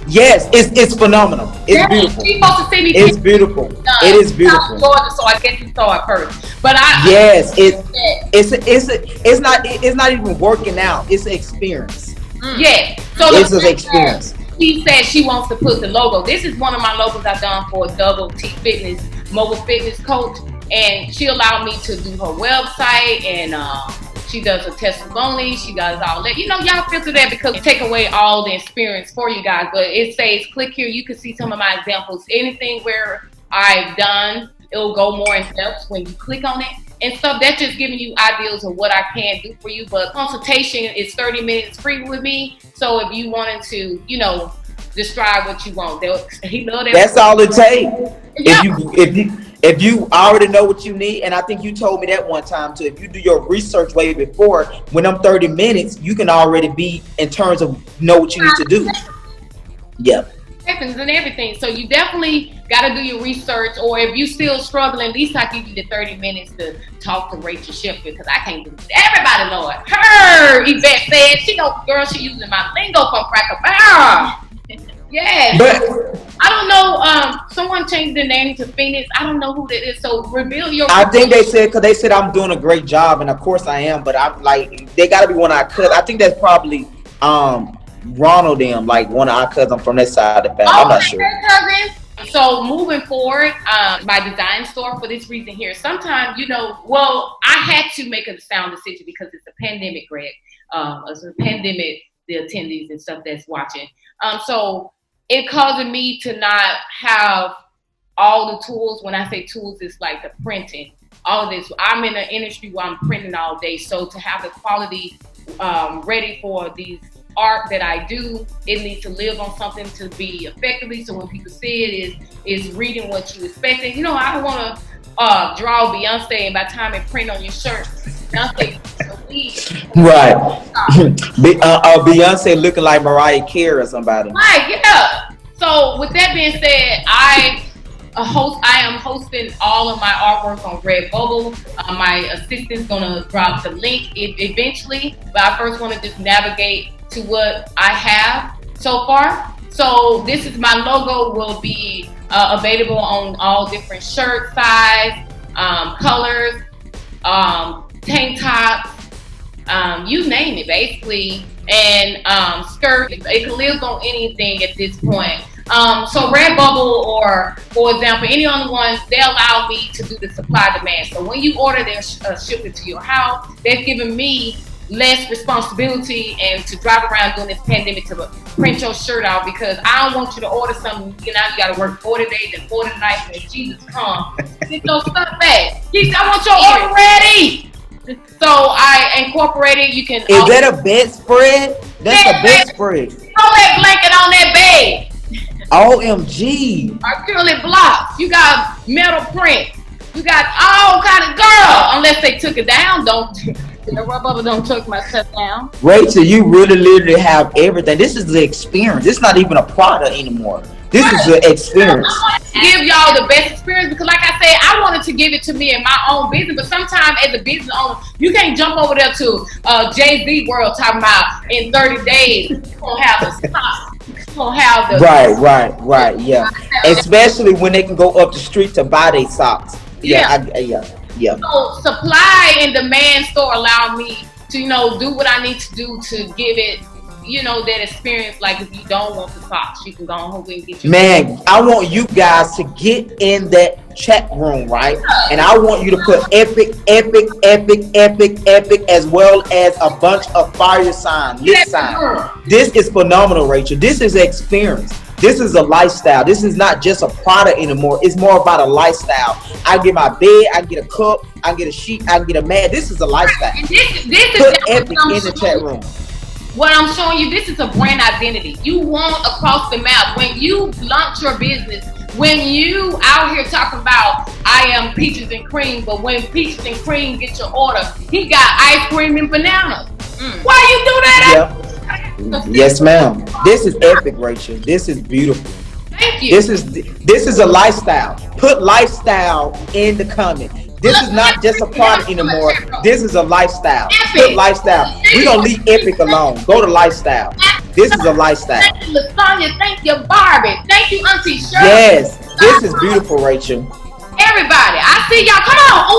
Yes, it's phenomenal. It's beautiful. She's supposed to see me. It's beautiful. It is beautiful. So I guess you saw it first. But it's not even working out. It's an experience. Yeah. So it's an experience. She said she wants to put the logo. This is one of my logos I've done for Double T Fitness, mobile fitness coach, and she allowed me to do her website, and she does a testimony. She does all that. You know, y'all filter that because it take away all the experience for you guys. But it says click here. You can see some of my examples. Anything where I've done, it'll go more in depth when you click on it. And stuff, that's just giving you ideas of what I can do for you. But consultation is 30 minutes free with me. So if you wanted to, you know, describe what you want, he love that. That's all it takes. Yeah. If you already know what you need, and I think you told me that one time too, if you do your research way before, when I'm 30 minutes, you can already be in terms of know what you need to do. Yeah. And everything. So you definitely got to do your research, or if you still struggling, at least I give you the 30 minutes to talk to Rachel Sheffield, because I can't do it. Everybody know it. Her, Yvette said, she using my lingo from Cracker Barrel. Yes. But I don't know. Someone changed the name to Phoenix. I don't know who that is. So reveal your. I think they said, because they said I'm doing a great job, and of course I am. But I'm like, they got to be one of our cousins. I think that's probably Ronald, them, like one of our cousins from that side of the family. I'm not sure. So moving forward, my design store for this reason here. Sometimes, you know, well, I had to make a sound decision because it's a pandemic, Greg. It's a pandemic, the attendees and stuff that's watching. So it caused me to not have all the tools. When I say tools, it's like the printing, all of this. I'm in an industry where I'm printing all day. So to have the quality ready for these art that I do, it needs to live on something to be effectively. So when people see it, is reading what you expecting. You know, I don't want to draw Beyonce, and by the time it print on your shirt, Beyonce. Right. Beyonce looking like Mariah Carey or somebody. Right. Yeah. So with that being said, I am hosting all of my artwork on Redbubble. My assistant's gonna drop the link eventually, but I first want to just navigate to what I have so far. So this is my logo, will be available on all different shirt size, colors, tank tops, you name it basically, and skirt. It can live on anything at this point. So Redbubble, or for example, any other ones, they allow me to do the supply demand. So when you order, they'll ship it to your house. They've given me less responsibility and to drive around during this pandemic to print your shirt out, because I don't want you to order something, you know, you gotta work 40 days and 40 nights, and if Jesus come, get your stuff back. He said, I want your order ready. So I incorporated, you can. Is that a bedspread? That's a bedspread. Throw that blanket on that bed. OMG. Acrylic blocks. You got metal print. You got all kind of, girl, unless they took it down, the rubber don't took my stuff down. Rachel, you really literally have everything. This is the experience. It's not even a product anymore. This is an experience. I wanted to give y'all the best experience because, like I said, I wanted to give it to me in my own business. But sometimes, as a business owner, you can't jump over there to Jay-Z world talking about in 30 days you gonna have the stock, you gonna have the Right, yeah. Especially when they can go up the street to buy their socks. Yeah. So supply and demand store allow me to, do what I need to do to give it, that experience. Like if you don't want the socks, you can go home and get your. Man, I want you guys to get in that chat room, right? And I want you to put epic, as well as a bunch of fire signs, lit signs. This is phenomenal, Rachel. This is experience. This is a lifestyle. This is not just a product anymore. It's more about a lifestyle. I get my bed, I get a cup, I get a sheet, I get a mat. This is a lifestyle. And this put epic in the chat room. What I'm showing you, this is a brand identity. You want across the map. When you launch your business, when you out here talking about, I am peaches and cream, but when peaches and cream get your order, he got ice cream and bananas. Why you do that? Yeah. Yes, ma'am. This is epic, Rachel. This is beautiful. Thank you. This is a lifestyle. Put lifestyle in the comment. This is not just a product anymore. This is a lifestyle. Put lifestyle. We're going to leave epic alone. Go to lifestyle. This is a lifestyle. Thank you, LaSonia. Thank you, Barbie. Thank you, Auntie Shirley. Yes. This is beautiful, Rachel. Everybody. I see y'all. Come on.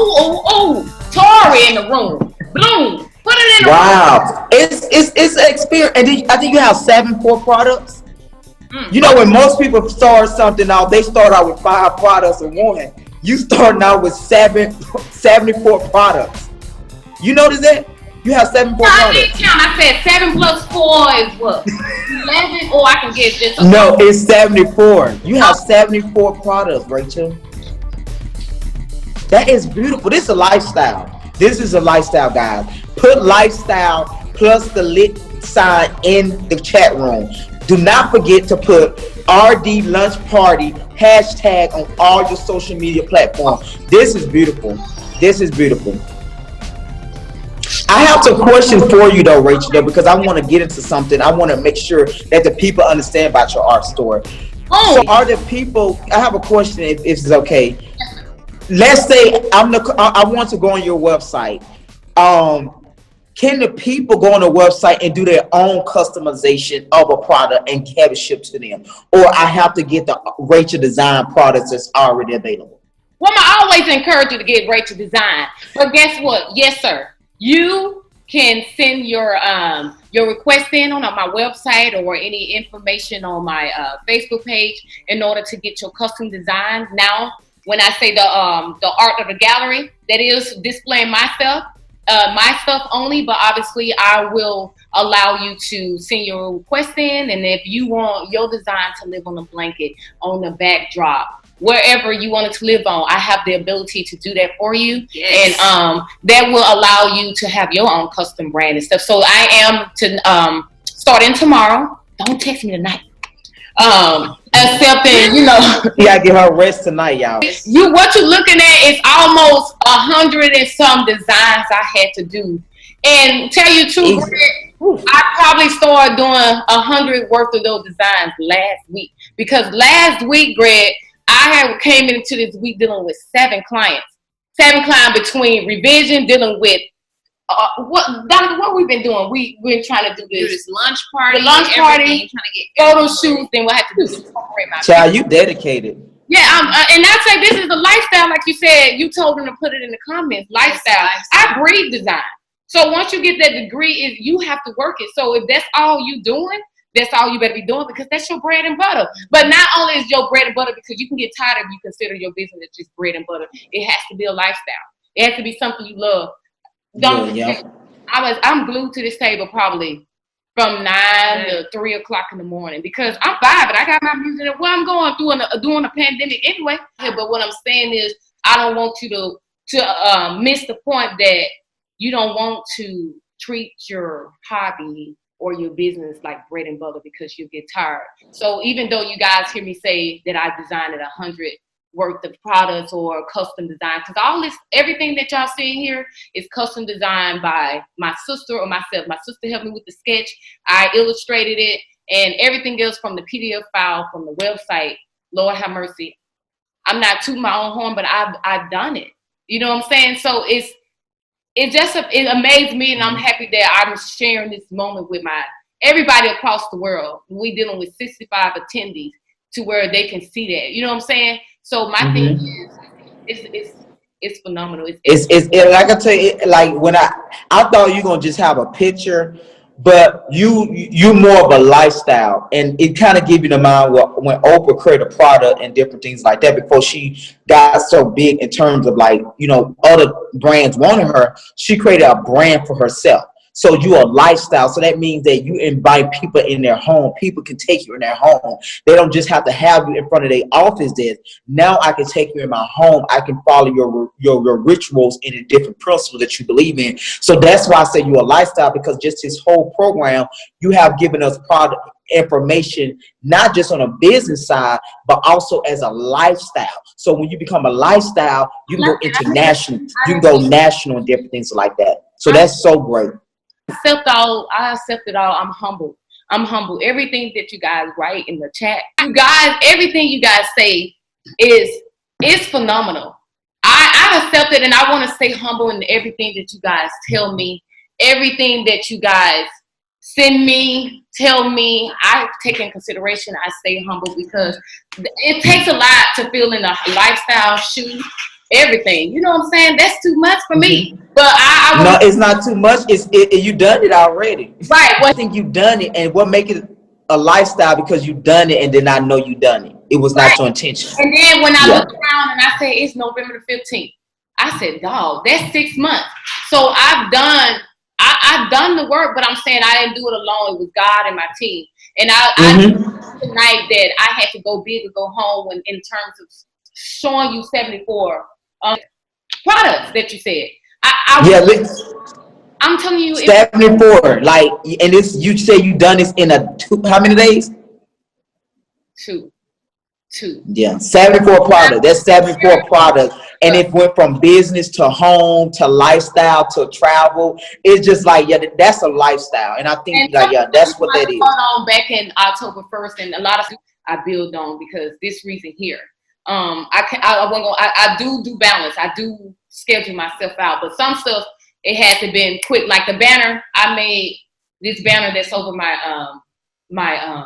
Ooh. Tori in the room. Bloom. Put it in the room. Wow. It's an experience. And I think you have 7 core products. You know, when most people start something out, they start out with 5 products and 1. You starting out with 74 products. You notice that? You have 74 products. I didn't count. I said 7 plus 4 is what? 11, or I can get just No, it's 74. You have 74 products, Rachel. That is beautiful. This is a lifestyle. This is a lifestyle, guys. Put lifestyle plus the lit sign in the chat room. Do not forget to put RD Lunch Party hashtag on all your social media platforms. This is beautiful. This is beautiful. I have some questions for you though, Rachel, though, because I want to get into something. I want to make sure that the people understand about your art store. So are the people, I have a question if it's okay. Let's say I want to go on your website. Can the people go on the website and do their own customization of a product and have it shipped to them? Or I have to get the Rachel Design products that's already available? Well, I always encourage you to get Rachel Design. But guess what? Yes, sir. You can send your request in on my website or any information on my Facebook page in order to get your custom design. Now, when I say the art of the gallery, that is displaying my stuff only, but obviously I will allow you to send your request in, and if you want your design to live on a blanket, on the backdrop, wherever you want it to live on, I have the ability to do that for you. Yes. And that will allow you to have your own custom brand and stuff. So I am starting tomorrow. Don't text me tonight. Accepting, you gotta give her rest tonight, y'all. What you're looking at is almost 100 and some designs I had to do. And tell you too, Greg, I probably started doing 100 worth of those designs last week. Because last week, Greg, I came into this week dealing with 7 clients. 7 clients between revision, dealing with Donaka, what we've been doing? We've been trying to do this lunch party. The lunch party, trying to get photo shoots, then we'll have to do this. Child, you dedicated. Yeah, and I say this is a lifestyle, like you said. You told them to put it in the comments. Lifestyle. I breathe design. So once you get that degree, you have to work it. So if that's all you doing, that's all you better be doing, because that's your bread and butter. But not only is your bread and butter, because you can get tired if you consider your business just bread and butter. It has to be a lifestyle. It has to be something you love. I'm glued to this table probably from 9 to 3 o'clock in the morning, because I'm vibing. I got my music. Well, I'm going through during a pandemic anyway. But what I'm saying is, I don't want you to miss the point that you don't want to treat your hobby or your business like bread and butter, because you get tired. So even though you guys hear me say that I designed 100 worth of products or custom design, because everything that y'all seeing here is custom designed by my sister or myself. My sister helped me with the sketch. I illustrated it, and everything else from the PDF file, from the website, Lord have mercy. I'm not tooting my own horn, but I've done it. You know what I'm saying? So it amazed me, and I'm happy that I'm sharing this moment with everybody across the world. We dealing with 65 attendees to where they can see that. You know what I'm saying? So my thing is, it's phenomenal. It's like I tell you, like when I thought you gonna just have a picture, but you more of a lifestyle, and it kind of give you the mind when Oprah created a product and different things like that before she got so big in terms of like, you know, other brands wanted her. She created a brand for herself. So you're a lifestyle. So that means that you invite people in their home. People can take you in their home. They don't just have to have you in front of their office desk. Now I can take you in my home. I can follow your rituals and the different principles that you believe in. So that's why I say you're a lifestyle, because just this whole program, you have given us product information, not just on a business side, but also as a lifestyle. So when you become a lifestyle, you can go international. You can go national and different things like that. So that's so great. I accept it all. I'm humble. Everything that you guys write in the chat, you guys, everything you guys say is phenomenal. I accept it, and I want to stay humble in everything that you guys tell me, everything that you guys send me, tell me. I take in consideration. I stay humble because it takes a lot to feel in a lifestyle shoe. Everything, you know what I'm saying? That's too much for me. But no, it's not too much. You done it already, right? I think you done it, and what make it a lifestyle because you done it and did not know you done it. It was not your intention. And then when I look around and I say it's November the 15th, I said, dog, that's 6 months. So I've done the work, but I'm saying I didn't do it alone. It was God and my team. And I knew tonight that I had to go big or go home in terms of showing you 74 products that you said. I'm telling you, 74. Like, and this, you say you done this in how many days? Two. Yeah, 74 products. That's 74 products, and it went from business to home to lifestyle to travel. It's just like, that's a lifestyle, and I think that's what that is. Going on back in October 1st, and a lot of I build on because this reason here. I do balance. I do schedule myself out, but some stuff it had to been quick. Like the banner, I made this banner that's over my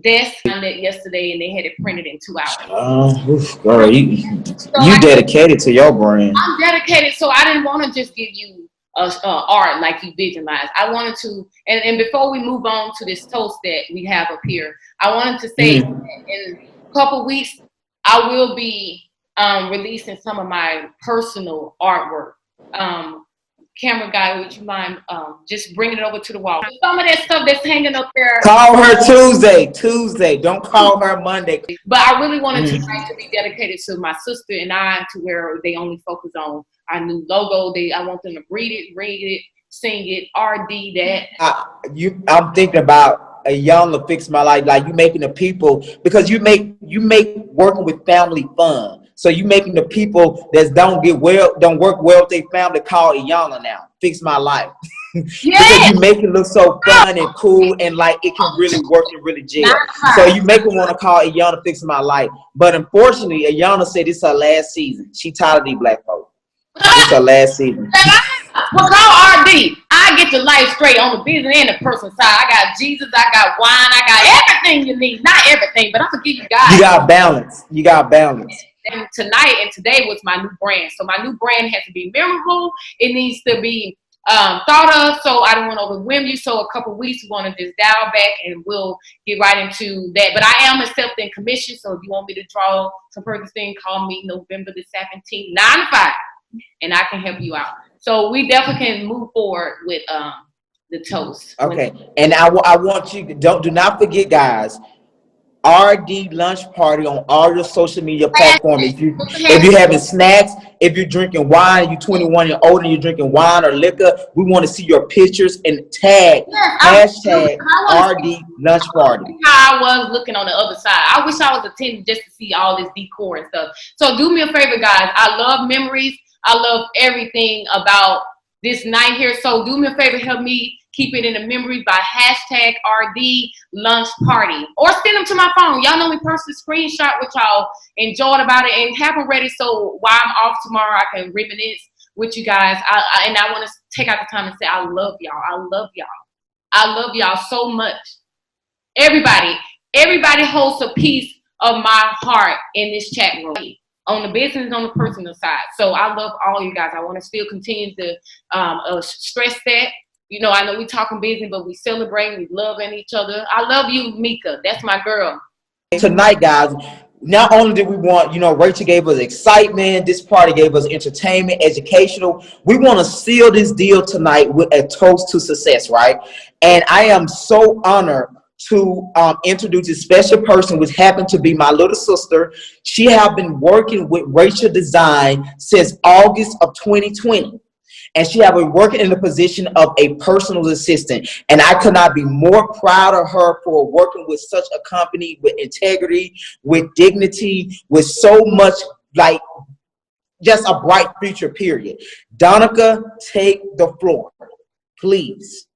desk on it yesterday, and they had it printed in 2 hours. Girl, you dedicated to your brand. I'm dedicated, so I didn't want to just give you art like you visualized. I wanted to, and before we move on to this toast that we have up here, I wanted to say in a couple weeks I will be releasing some of my personal artwork. Camera guy, would you mind just bringing it over to the wall? Some of that stuff that's hanging up there. Call her Tuesday. Don't call her Monday. But I really wanted tonight to be dedicated to my sister and I, to where they only focus on our new logo. I want them to read it, sing it, RD that. I'm thinking about a young to fix my life. Like, you making the people, because you make working with family fun. So you making the people that don't work well with their family call Iyanla now. Fix my life. Because you make it look so fun and cool, and like it can really work and really gel. So you make them want to call Iyanla Fix My Life. But unfortunately, Iyanla said it's her last season. She tired of these black folks. It's her last season. Well, call RD. I get your life straight on the business and the personal side. I got Jesus, I got wine, I got everything you need. Not everything, but I'm gonna give you guys. You got balance. And tonight and today was my new brand. So my new brand has to be memorable. It needs to be thought of. So I don't want to overwhelm you. So a couple of weeks, we want to just dial back and we'll get right into that. But I am accepting commission. So if you want me to draw some purpose thing, call me November the 17th, 9 to 5, and I can help you out. So we definitely can move forward with the toast. Okay. And I want you to do not forget, guys, RD lunch party on all your social media platforms. If you're having snacks, if you're drinking wine, you're 21 and older and you're drinking wine or liquor, we want to see your pictures and tag hashtag RD lunch party. I was looking on the other side. I wish I was attending just to see all this decor and stuff. So do me a favor, guys. I love memories. I love everything about this night here. So do me a favor, help me keep it in the memories by hashtag RD lunch party, or send them to my phone. Y'all know me personally, screenshot what y'all enjoyed about it and have them ready so while I'm off tomorrow, I can reminisce with you guys. And I want to take out the time and say, I love y'all. I love y'all. I love y'all so much. Everybody holds a piece of my heart in this chat room, on the business and on the personal side. So I love all you guys. I want to still continue to stress that. You know, I know we talking business, but we celebrating, we loving each other. I love you, Mykle. That's my girl. Tonight, guys, not only did we want, you know, Rachel gave us excitement, this party gave us entertainment, educational. We want to seal this deal tonight with a toast to success, right? And I am so honored to introduce a special person, which happened to be my little sister. She have been working with Rachel Design since August of 2020. And she have been working in the position of a personal assistant. And I could not be more proud of her for working with such a company with integrity, with dignity, with so much, like, just a bright future, period. Donaka, take the floor, please.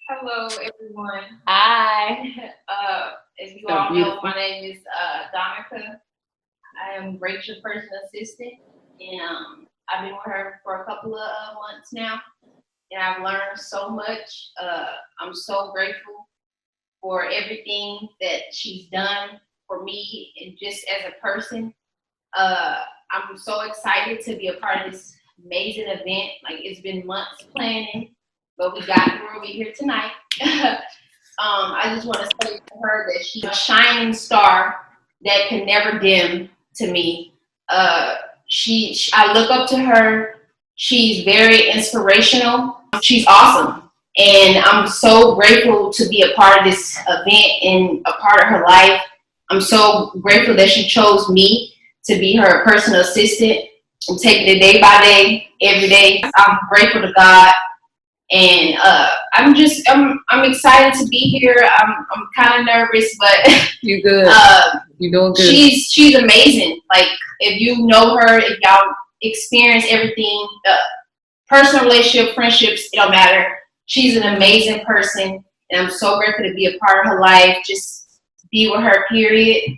Hello, everyone. Hi. As you all know, my name is Donaka. I am Rachel's personal assistant, and I've been with her for a couple of months now, and I've learned so much. I'm so grateful for everything that she's done for me and just as a person. I'm so excited to be a part of this amazing event. Like, it's been months planning, but we got through. We're here tonight. I just want to say to her that she's a shining star that can never dim to me. I look up to her. She's very inspirational. She's awesome. And I'm so grateful to be a part of this event and a part of her life. I'm so grateful that she chose me to be her personal assistant. I'm taking it day by day, every day. I'm grateful to God. And I'm excited to be here. I'm kind of nervous, but You good. You're doing good. She's amazing. Like, if you know her, if y'all experience everything, personal relationship, friendships, it don't matter. She's an amazing person, and I'm so grateful to be a part of her life. Just be with her, period.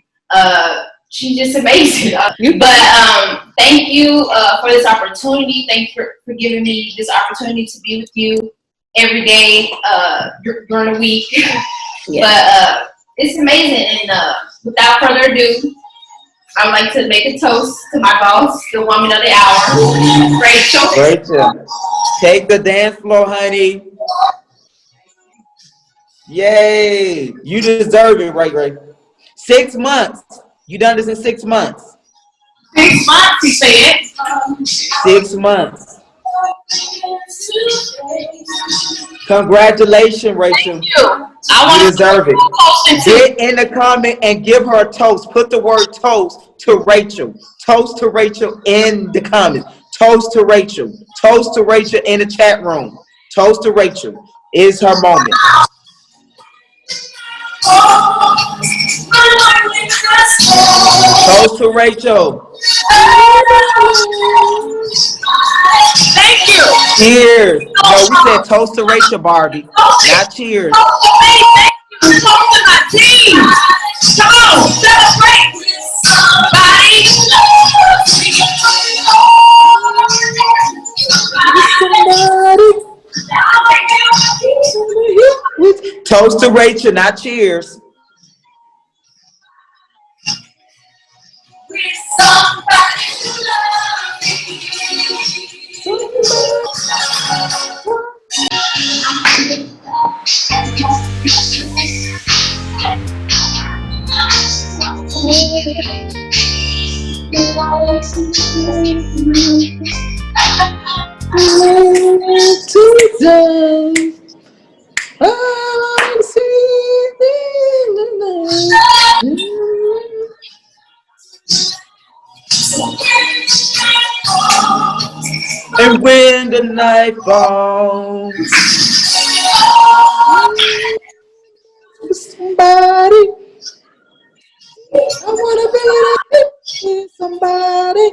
She's just amazing. But thank you for this opportunity. Thank you for giving me this opportunity to be with you every day during the week. Yeah. But it's amazing. And without further ado, I would like to make a toast to my boss, the woman of the hour, Rachel. Rachel, take the dance floor, honey. Yay. You deserve it, Ray. 6 months. You done this in 6 months. 6 months, he said. 6 months. Congratulations, Rachel. Thank you. You deserve it. Get in the comment and give her a toast. Put the word toast to Rachel. Toast to Rachel in the comments. Toast to Rachel. Toast to Rachel in the chat room. Toast to Rachel. It's her moment. Toast to Rachel. Thank you. Cheers. No, we said toast to Rachel, Barbie. Not cheers. Toast to me. Thank you. Toast to my team. Come on, celebrate. Toast to Rachel, not cheers. And when the night falls, somebody, I wanna be with somebody.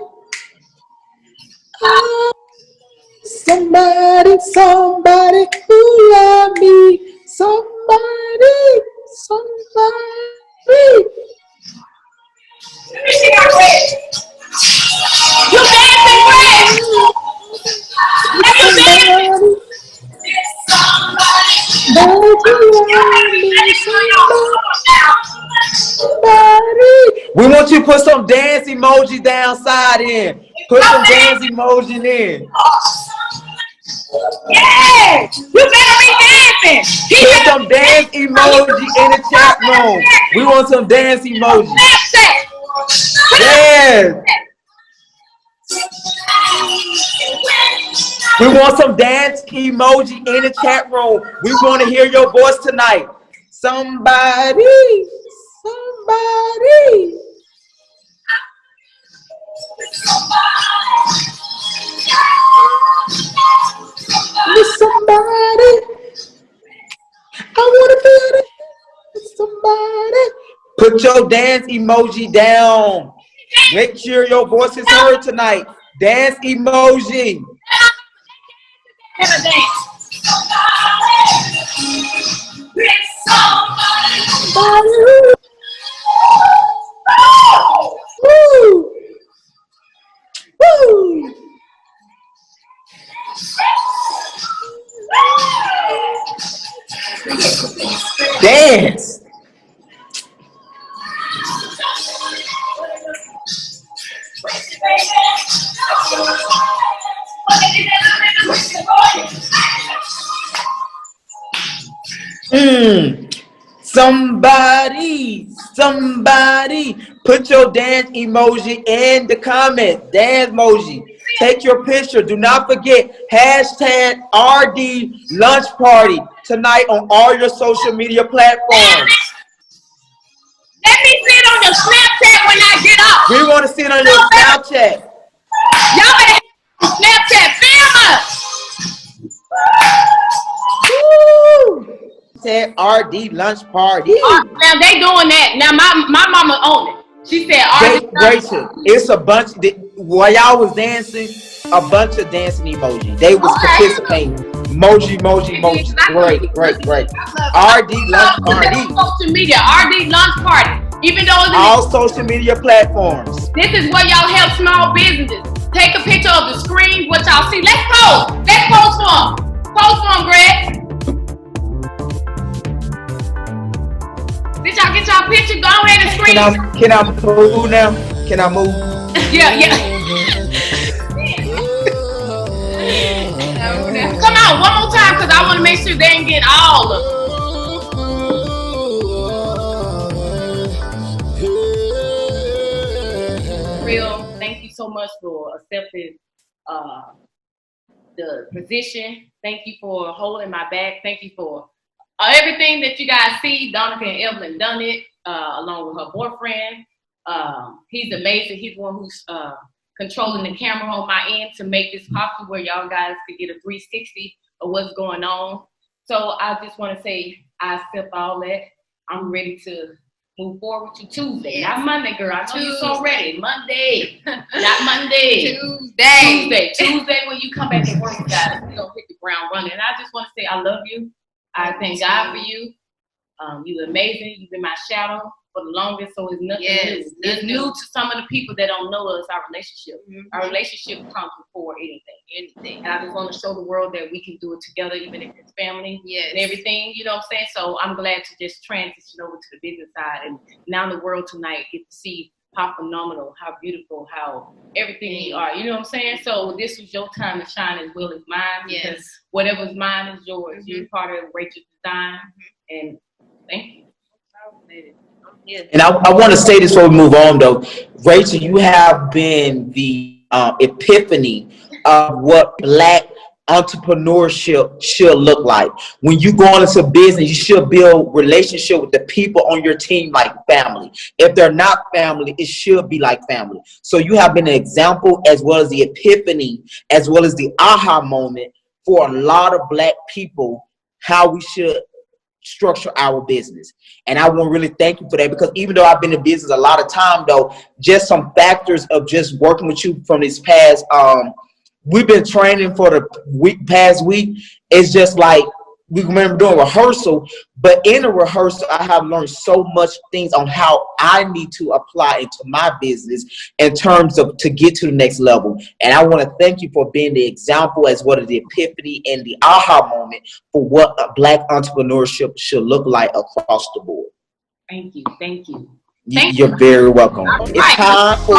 Somebody, somebody who love me. Somebody, somebody. You dancing, Greg? Are you dancing? We want you to put some dance emojis downside in. Put some dance emojis in. Yeah, you better be dancing. Put some dance emoji in the chat room. We want some dance emojis. Yes. We want some dance emoji in the chat room. We want to hear your voice tonight. Somebody, somebody. Somebody. I want to feel it. Somebody. Put your dance emoji down. Make sure your voice is heard tonight. Dance emoji. Woo. Woo. Dance. Somebody, put your dance emoji in the comments. Dance emoji. Take your picture. Do not forget hashtag RD Lunch Party tonight on all your social media platforms. Let me see it on your Snapchat when I get up. We want to see it on your Snapchat. Y'all better have Snapchat. Film us. Said RD Lunch Party. Now they doing that. Now my mama own it. She said RD Rachel, it's a bunch. While y'all was dancing, a bunch of dancing emojis. They was participating. Emoji. Great. RD Lunch Party. Social media, RD Lunch Party. Even though it's all social media platforms. This is where y'all help small businesses. Take a picture of the screen, what y'all see. Let's pose. Let's pose for them. Pose for them, Greg. Did y'all get y'all picture? Go ahead and screen. Can I move now? Can I move? Yeah. Come on, one more time, because I want to make sure they ain't getting all of it. Real, thank you so much for accepting the position. Thank you for holding my back. Thank you for everything that you guys see. Donaka and Evelyn done it along with her boyfriend. He's amazing. He's the one who's controlling the camera on my end to make this possible where y'all guys could get a 360 of what's going on. So I just want to say I accept all that. I'm ready to move forward with you Tuesday. Yes. Not Monday, girl. I know you're so ready. Monday. Not Monday. Tuesday when you come back to work, guys. We're going to hit the ground running. And I just want to say I love you. I thank God for you. You're amazing. You've been my shadow for the longest, so it's nothing new. It's new to some of the people that don't know us, our relationship. Mm-hmm. Our relationship comes before anything. And I just want to show the world that we can do it together, even if it's family and everything, you know what I'm saying? So I'm glad to just transition over to the business side. And now the world tonight get to see how phenomenal, how beautiful, how everything we are. You know what I'm saying? So this was your time to shine as well as mine. Because whatever's mine is yours. Mm-hmm. You're part of Rachel's design. Mm-hmm. And thank you. And I want to say this before we move on, though. Rachel, you have been the epiphany of what Black entrepreneurship should look like. When you go into business, you should build relationship with the people on your team like family. If they're not family, it should be like family. So you have been an example as well as the epiphany, as well as the aha moment for a lot of Black people, how we should structure our business. And I want to really thank you for that, because even though I've been in business a lot of time, though, just some factors of just working with you from this past we've been training for the past week. It's just like we remember doing rehearsal, but in the rehearsal, I have learned so much things on how I need to apply into my business in terms of to get to the next level. And I want to thank you for being the example as well as the epiphany and the aha moment for what a Black entrepreneurship should look like across the board. Thank you. Thank you. You're very welcome. It's time for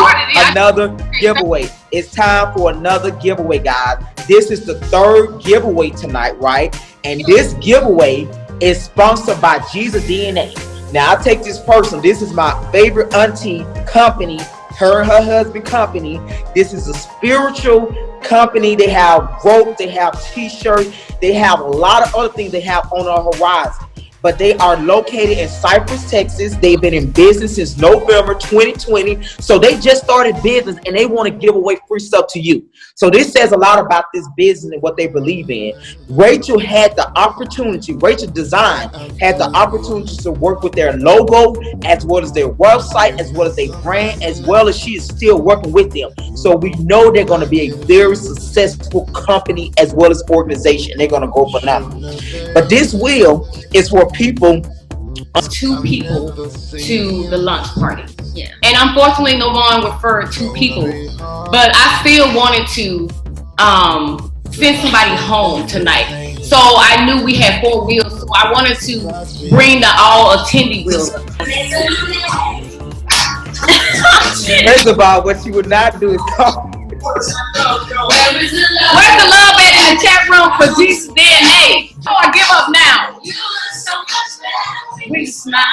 another giveaway. It's time for another giveaway, guys. This is the third giveaway tonight, right? And this giveaway is sponsored by Jesus DNA. Now, I take this person. This is my favorite auntie company, her and her husband company. This is a spiritual company. They have rope, they have t-shirts, they have a lot of other things they have on the horizon. But they are located in Cypress, Texas. They've been in business since November 2020. So they just started business and they want to give away free stuff to you. So this says a lot about this business and what they believe in. Rachel had the opportunity, Rachel Design had the opportunity to work with their logo as well as their website, as well as their brand, as well as she is still working with them. So we know they're going to be a very successful company as well as organization. They're going to go phenomenal. But this wheel is for people, 2 people to the lunch party. Yeah. And unfortunately, no one referred 2 people, but I still wanted to send somebody home tonight. So I knew we had 4 wheels, so I wanted to bring the all attendee wheels. First of all, what you would not do is call. Where's the love at in the chat room for Jesus DNA? Oh, I give up now. We smile.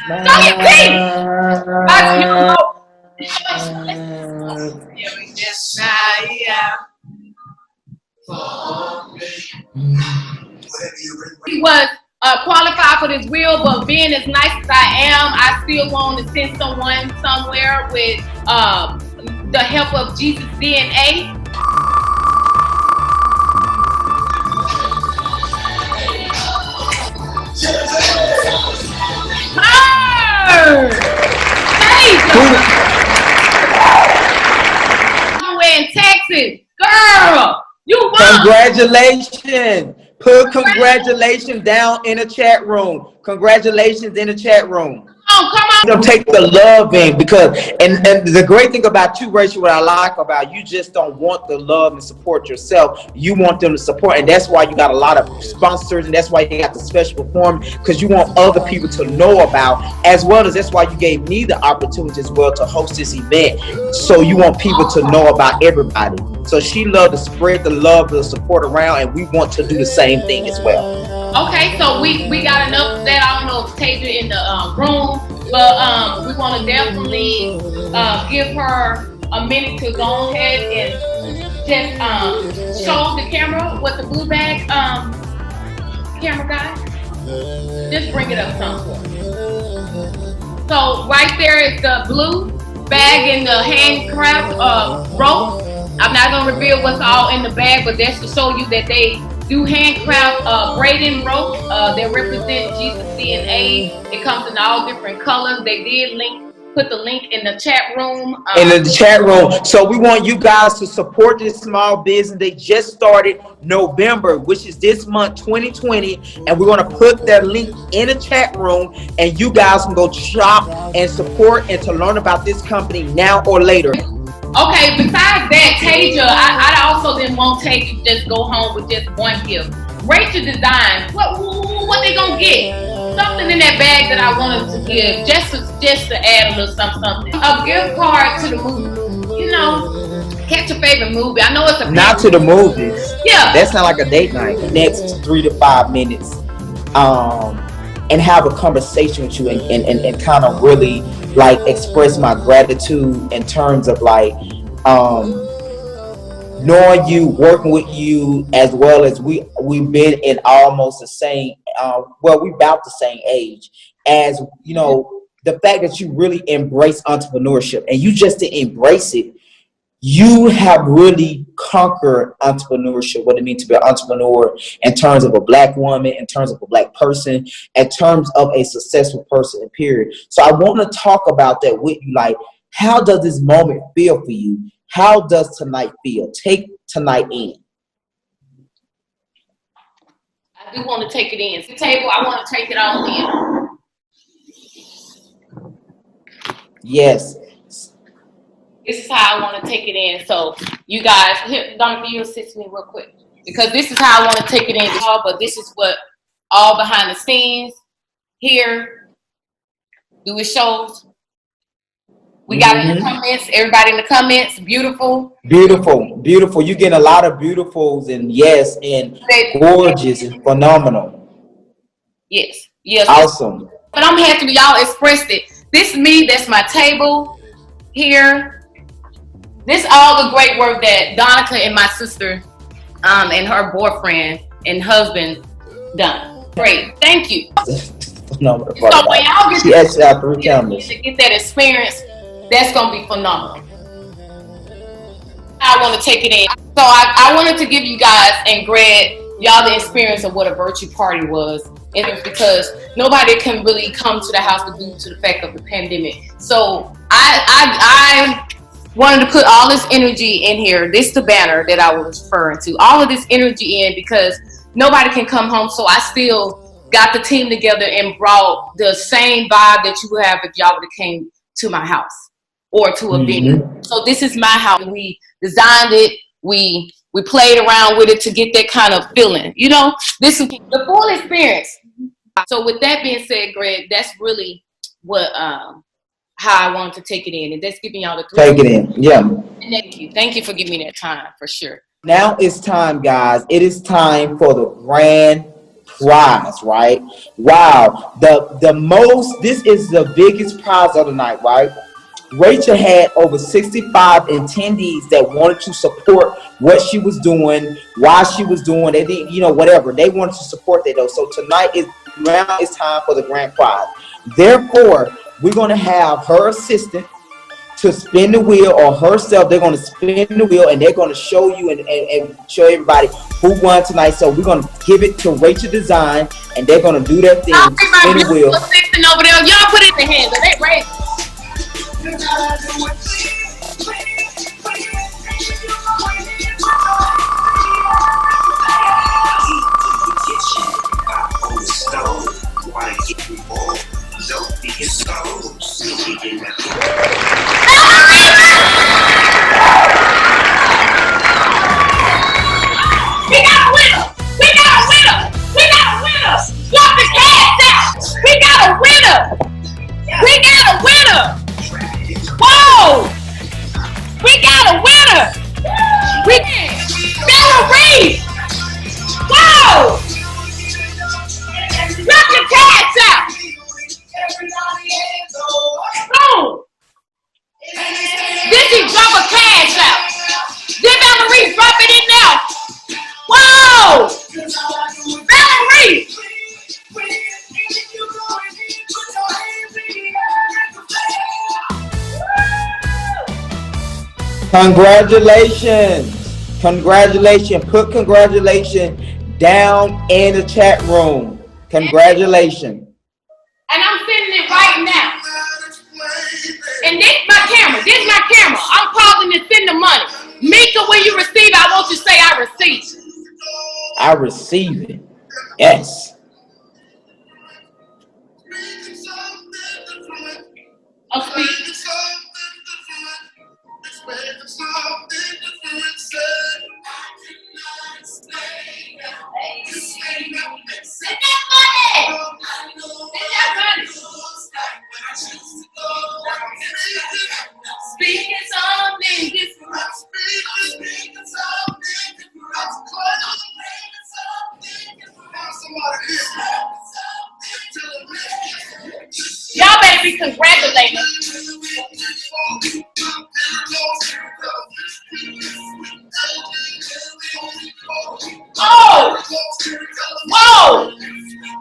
Go get Katy. We just smile. He was qualified for this wheel, but being as nice as I am, I still want to send someone somewhere with the help of Jesus DNA. Somewhere in Texas, girl, you won. Congratulations. Put congratulations down in the chat room. Congratulations in the chat room. Oh, come on. Don't take the love in, because and the great thing about you, Rachel, what I like about you, just don't want the love and support yourself. You want them to support, and that's why you got a lot of sponsors, and that's why you got the special performance, because you want other people to know about, as well as that's why you gave me the opportunity as well to host this event. So you want people to know about everybody. So she loved to spread the love, the support around, and we want to do the same thing as well. Okay, so we got enough of that. I don't know if Tasia in the room, but we want to definitely give her a minute to go ahead and just show the camera what the blue bag camera guy. Just bring it up some. So right there is the blue bag and the handcraft rope. I'm not gonna reveal what's all in the bag, but that's to show you that they do handcraft braiding rope that represent Jesus DNA. It comes in all different colors. They did put the link in the chat room. In the chat room. So we want you guys to support this small business. They just started November, which is this month, 2020, and we're going to put that link in the chat room, and you guys can go shop and support and to learn about this company now or later. Okay, besides that, Tasia, I also didn't want Tasia to just go home with just one gift. Rachel Design, what they gonna get? Something in that bag that I wanted to give, just to add a little something. A gift card to the movie. You know, catch your favorite movie. I know it's a not to the movies. Yeah, that's not like a date night. Next 3 to 5 minutes, and have a conversation with you and kind of really like express my gratitude in terms of like knowing you, working with you, as well as we've been in almost the same we about the same age, as you know, the fact that you really embrace entrepreneurship, and you just to embrace it, you have really conquered entrepreneurship, what it means to be an entrepreneur in terms of a Black woman, in terms of a Black person, in terms of a successful person, period. So I want to talk about that with you. Like, How does this moment feel for you? How does tonight feel? Take tonight in. I do want to take it in. The table, I want to take it all in. Yes. This is how I want to take it in. So you guys, here, Donaka, you assist me real quick. Because this is how I want to take it in. But this is what all behind the scenes here do it shows. We got in the comments, everybody in the comments, beautiful. Beautiful, beautiful. You're getting a lot of beautifuls and yes, and gorgeous and phenomenal. Yes, yes. Awesome. But I'm happy y'all expressed it. This is me, that's my table here. This all the great work that Donaka and my sister and her boyfriend and husband done. Great, thank you. Phenomenal. So when y'all get she actually have 3 cameras. to get that experience, that's gonna be phenomenal. I want to take it in. So I wanted to give you guys and Greg, y'all the experience of what a virtue party was. And it's because nobody can really come to the house due to the fact of the pandemic. So I wanted to put all this energy in here. This is the banner that I was referring to. All of this energy in because nobody can come home. So I still got the team together and brought the same vibe that you would have if y'all would have came to my house or to a venue. So this is my house. We designed it. We played around with it to get that kind of feeling. You know, this is the full experience. So with that being said, Greg, that's really what how I wanted to take it in, and that's giving y'all the take it in. Yeah. And thank you for giving me that time for sure. Now it's time, guys. It is time for the grand prize, right? Wow. This is the biggest prize of the night, right? Rachel had over 65 attendees that wanted to support what she was doing, why she was doing it, you know, whatever. They wanted to support that though. So tonight now it's time for the grand prize. Therefore, we're going to have her assistant to spin the wheel, or herself. They're going to spin the wheel and they're going to show you and show everybody who won tonight. So we're going to give it to Rachel Design and they're going to do their thing. Spin the wheel. Over there. Y'all put it in the hands of that right. Whoa! We got a winner! We Valerie! Whoa! Drop your cash out! Boom! Did you drop a cash out? Did Valerie drop it in now? Whoa! Valerie! Congratulations. Congratulations. Put congratulations down in the chat room. Congratulations. And I'm sending it right now. And this my camera. This is my camera. I'm calling to send the money. Mykle, when you receive it, I want you to say I received. I receive it. Yes. I'll speak. Speaking something different. Y'all better be congratulating. Oh! Whoa!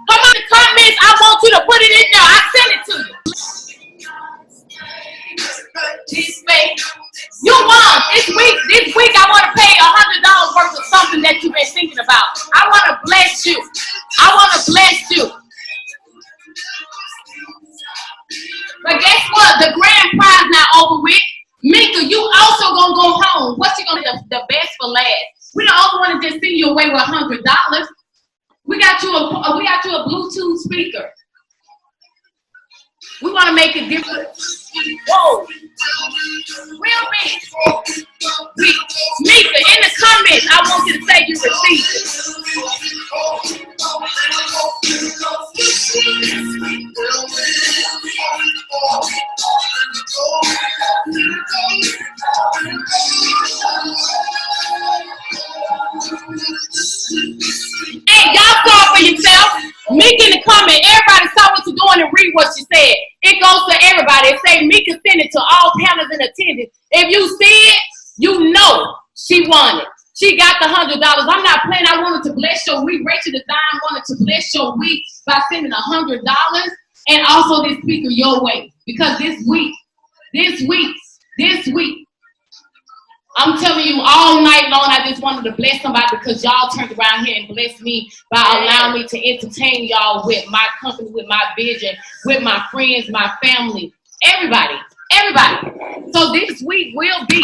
Come on, the comments. I want you to put it in there. I sent it to you. You won this week. This week, I want to pay $100 worth of something that you've been thinking about. I want to bless you. I want to bless you. But guess what? The grand prize not over with. got you a Bluetooth speaker. We want to make a difference. Whoa. Real big. Mykle, in the comments, I want you to say you received it. Hey, y'all saw it for yourself. Mykle in the comment, everybody saw what you're doing and read what she said. It goes to everybody. It say Mykle sent it to all panelists in attendance. If you see it, you know she won it. She got the $100. I'm not playing. I wanted to bless your week. Rachel Design wanted to bless your week by sending $100 and also this speaker your way. Because this week, I'm telling you all night long, I just wanted to bless somebody because y'all turned around here and blessed me by allowing me to entertain y'all with my company, with my vision, with my friends, my family, everybody. So this week will be.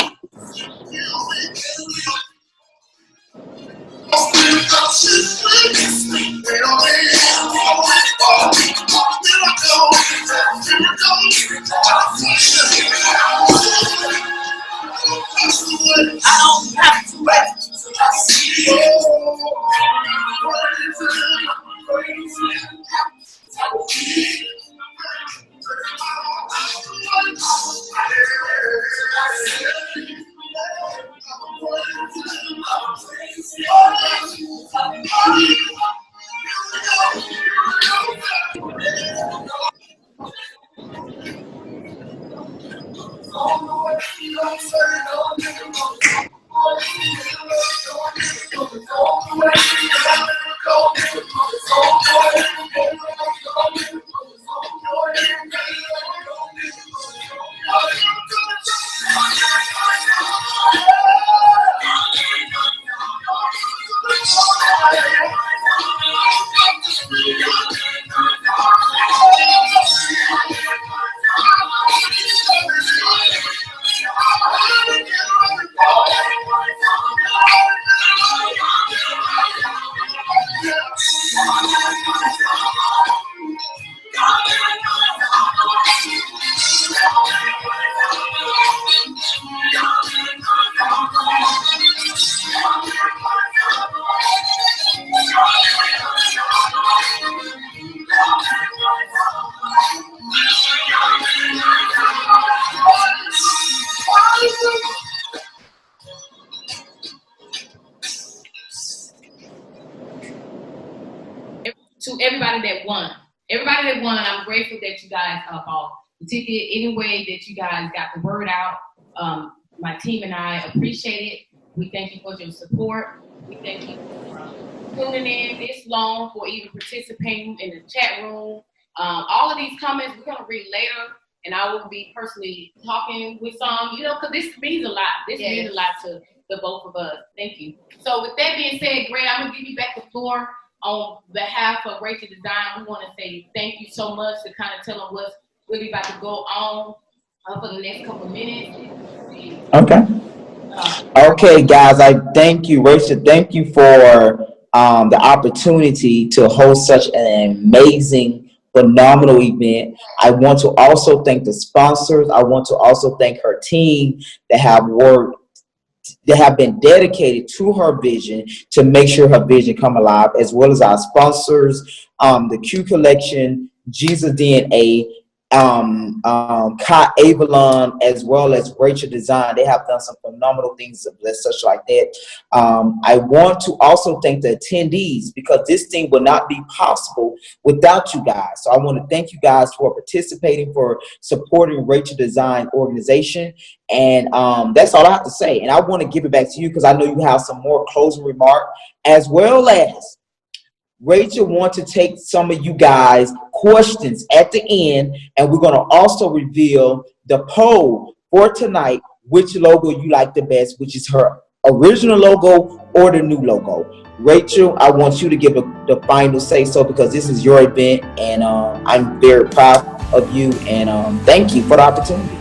I don't have to wait till I see you. To everybody that won, I'm grateful that you guys bought the ticket. Any way that you guys got the word out, my team and I appreciate it. We thank you for your support. We thank you for tuning in this long, for even participating in the chat room. All of these comments we're gonna read later, and I will be personally talking with some, because this means a lot. This means a lot to the both of us. Thank you. So with that being said, Greg, I'm gonna give you back the floor. On behalf of Rachel Design, we want to say thank you so much to kind of tell them what's really about to go on for the next couple of minutes. Okay, guys, I thank you, Rachel. Thank you for the opportunity to host such an amazing, phenomenal event. I want to also thank the sponsors. I want to also thank her team that have been dedicated to her vision to make sure her vision come alive, as well as our sponsors, the Q Collection, Jesus DNA, Ky'avalon, as well as Rachel Design. They have done some phenomenal things to bless such like that. I want to also thank the attendees, because this thing would not be possible without you guys. So I want to thank you guys for participating, for supporting Rachel Design organization. And that's all I have to say. And I want to give it back to you because I know you have some more closing remarks, as well as Rachel wants to take some of you guys' questions at the end, and we're going to also reveal the poll for tonight, which logo you like the best, which is her original logo or the new logo. Rachel, I want you to give the final say so, because this is your event, and I'm very proud of you, and thank you for the opportunity.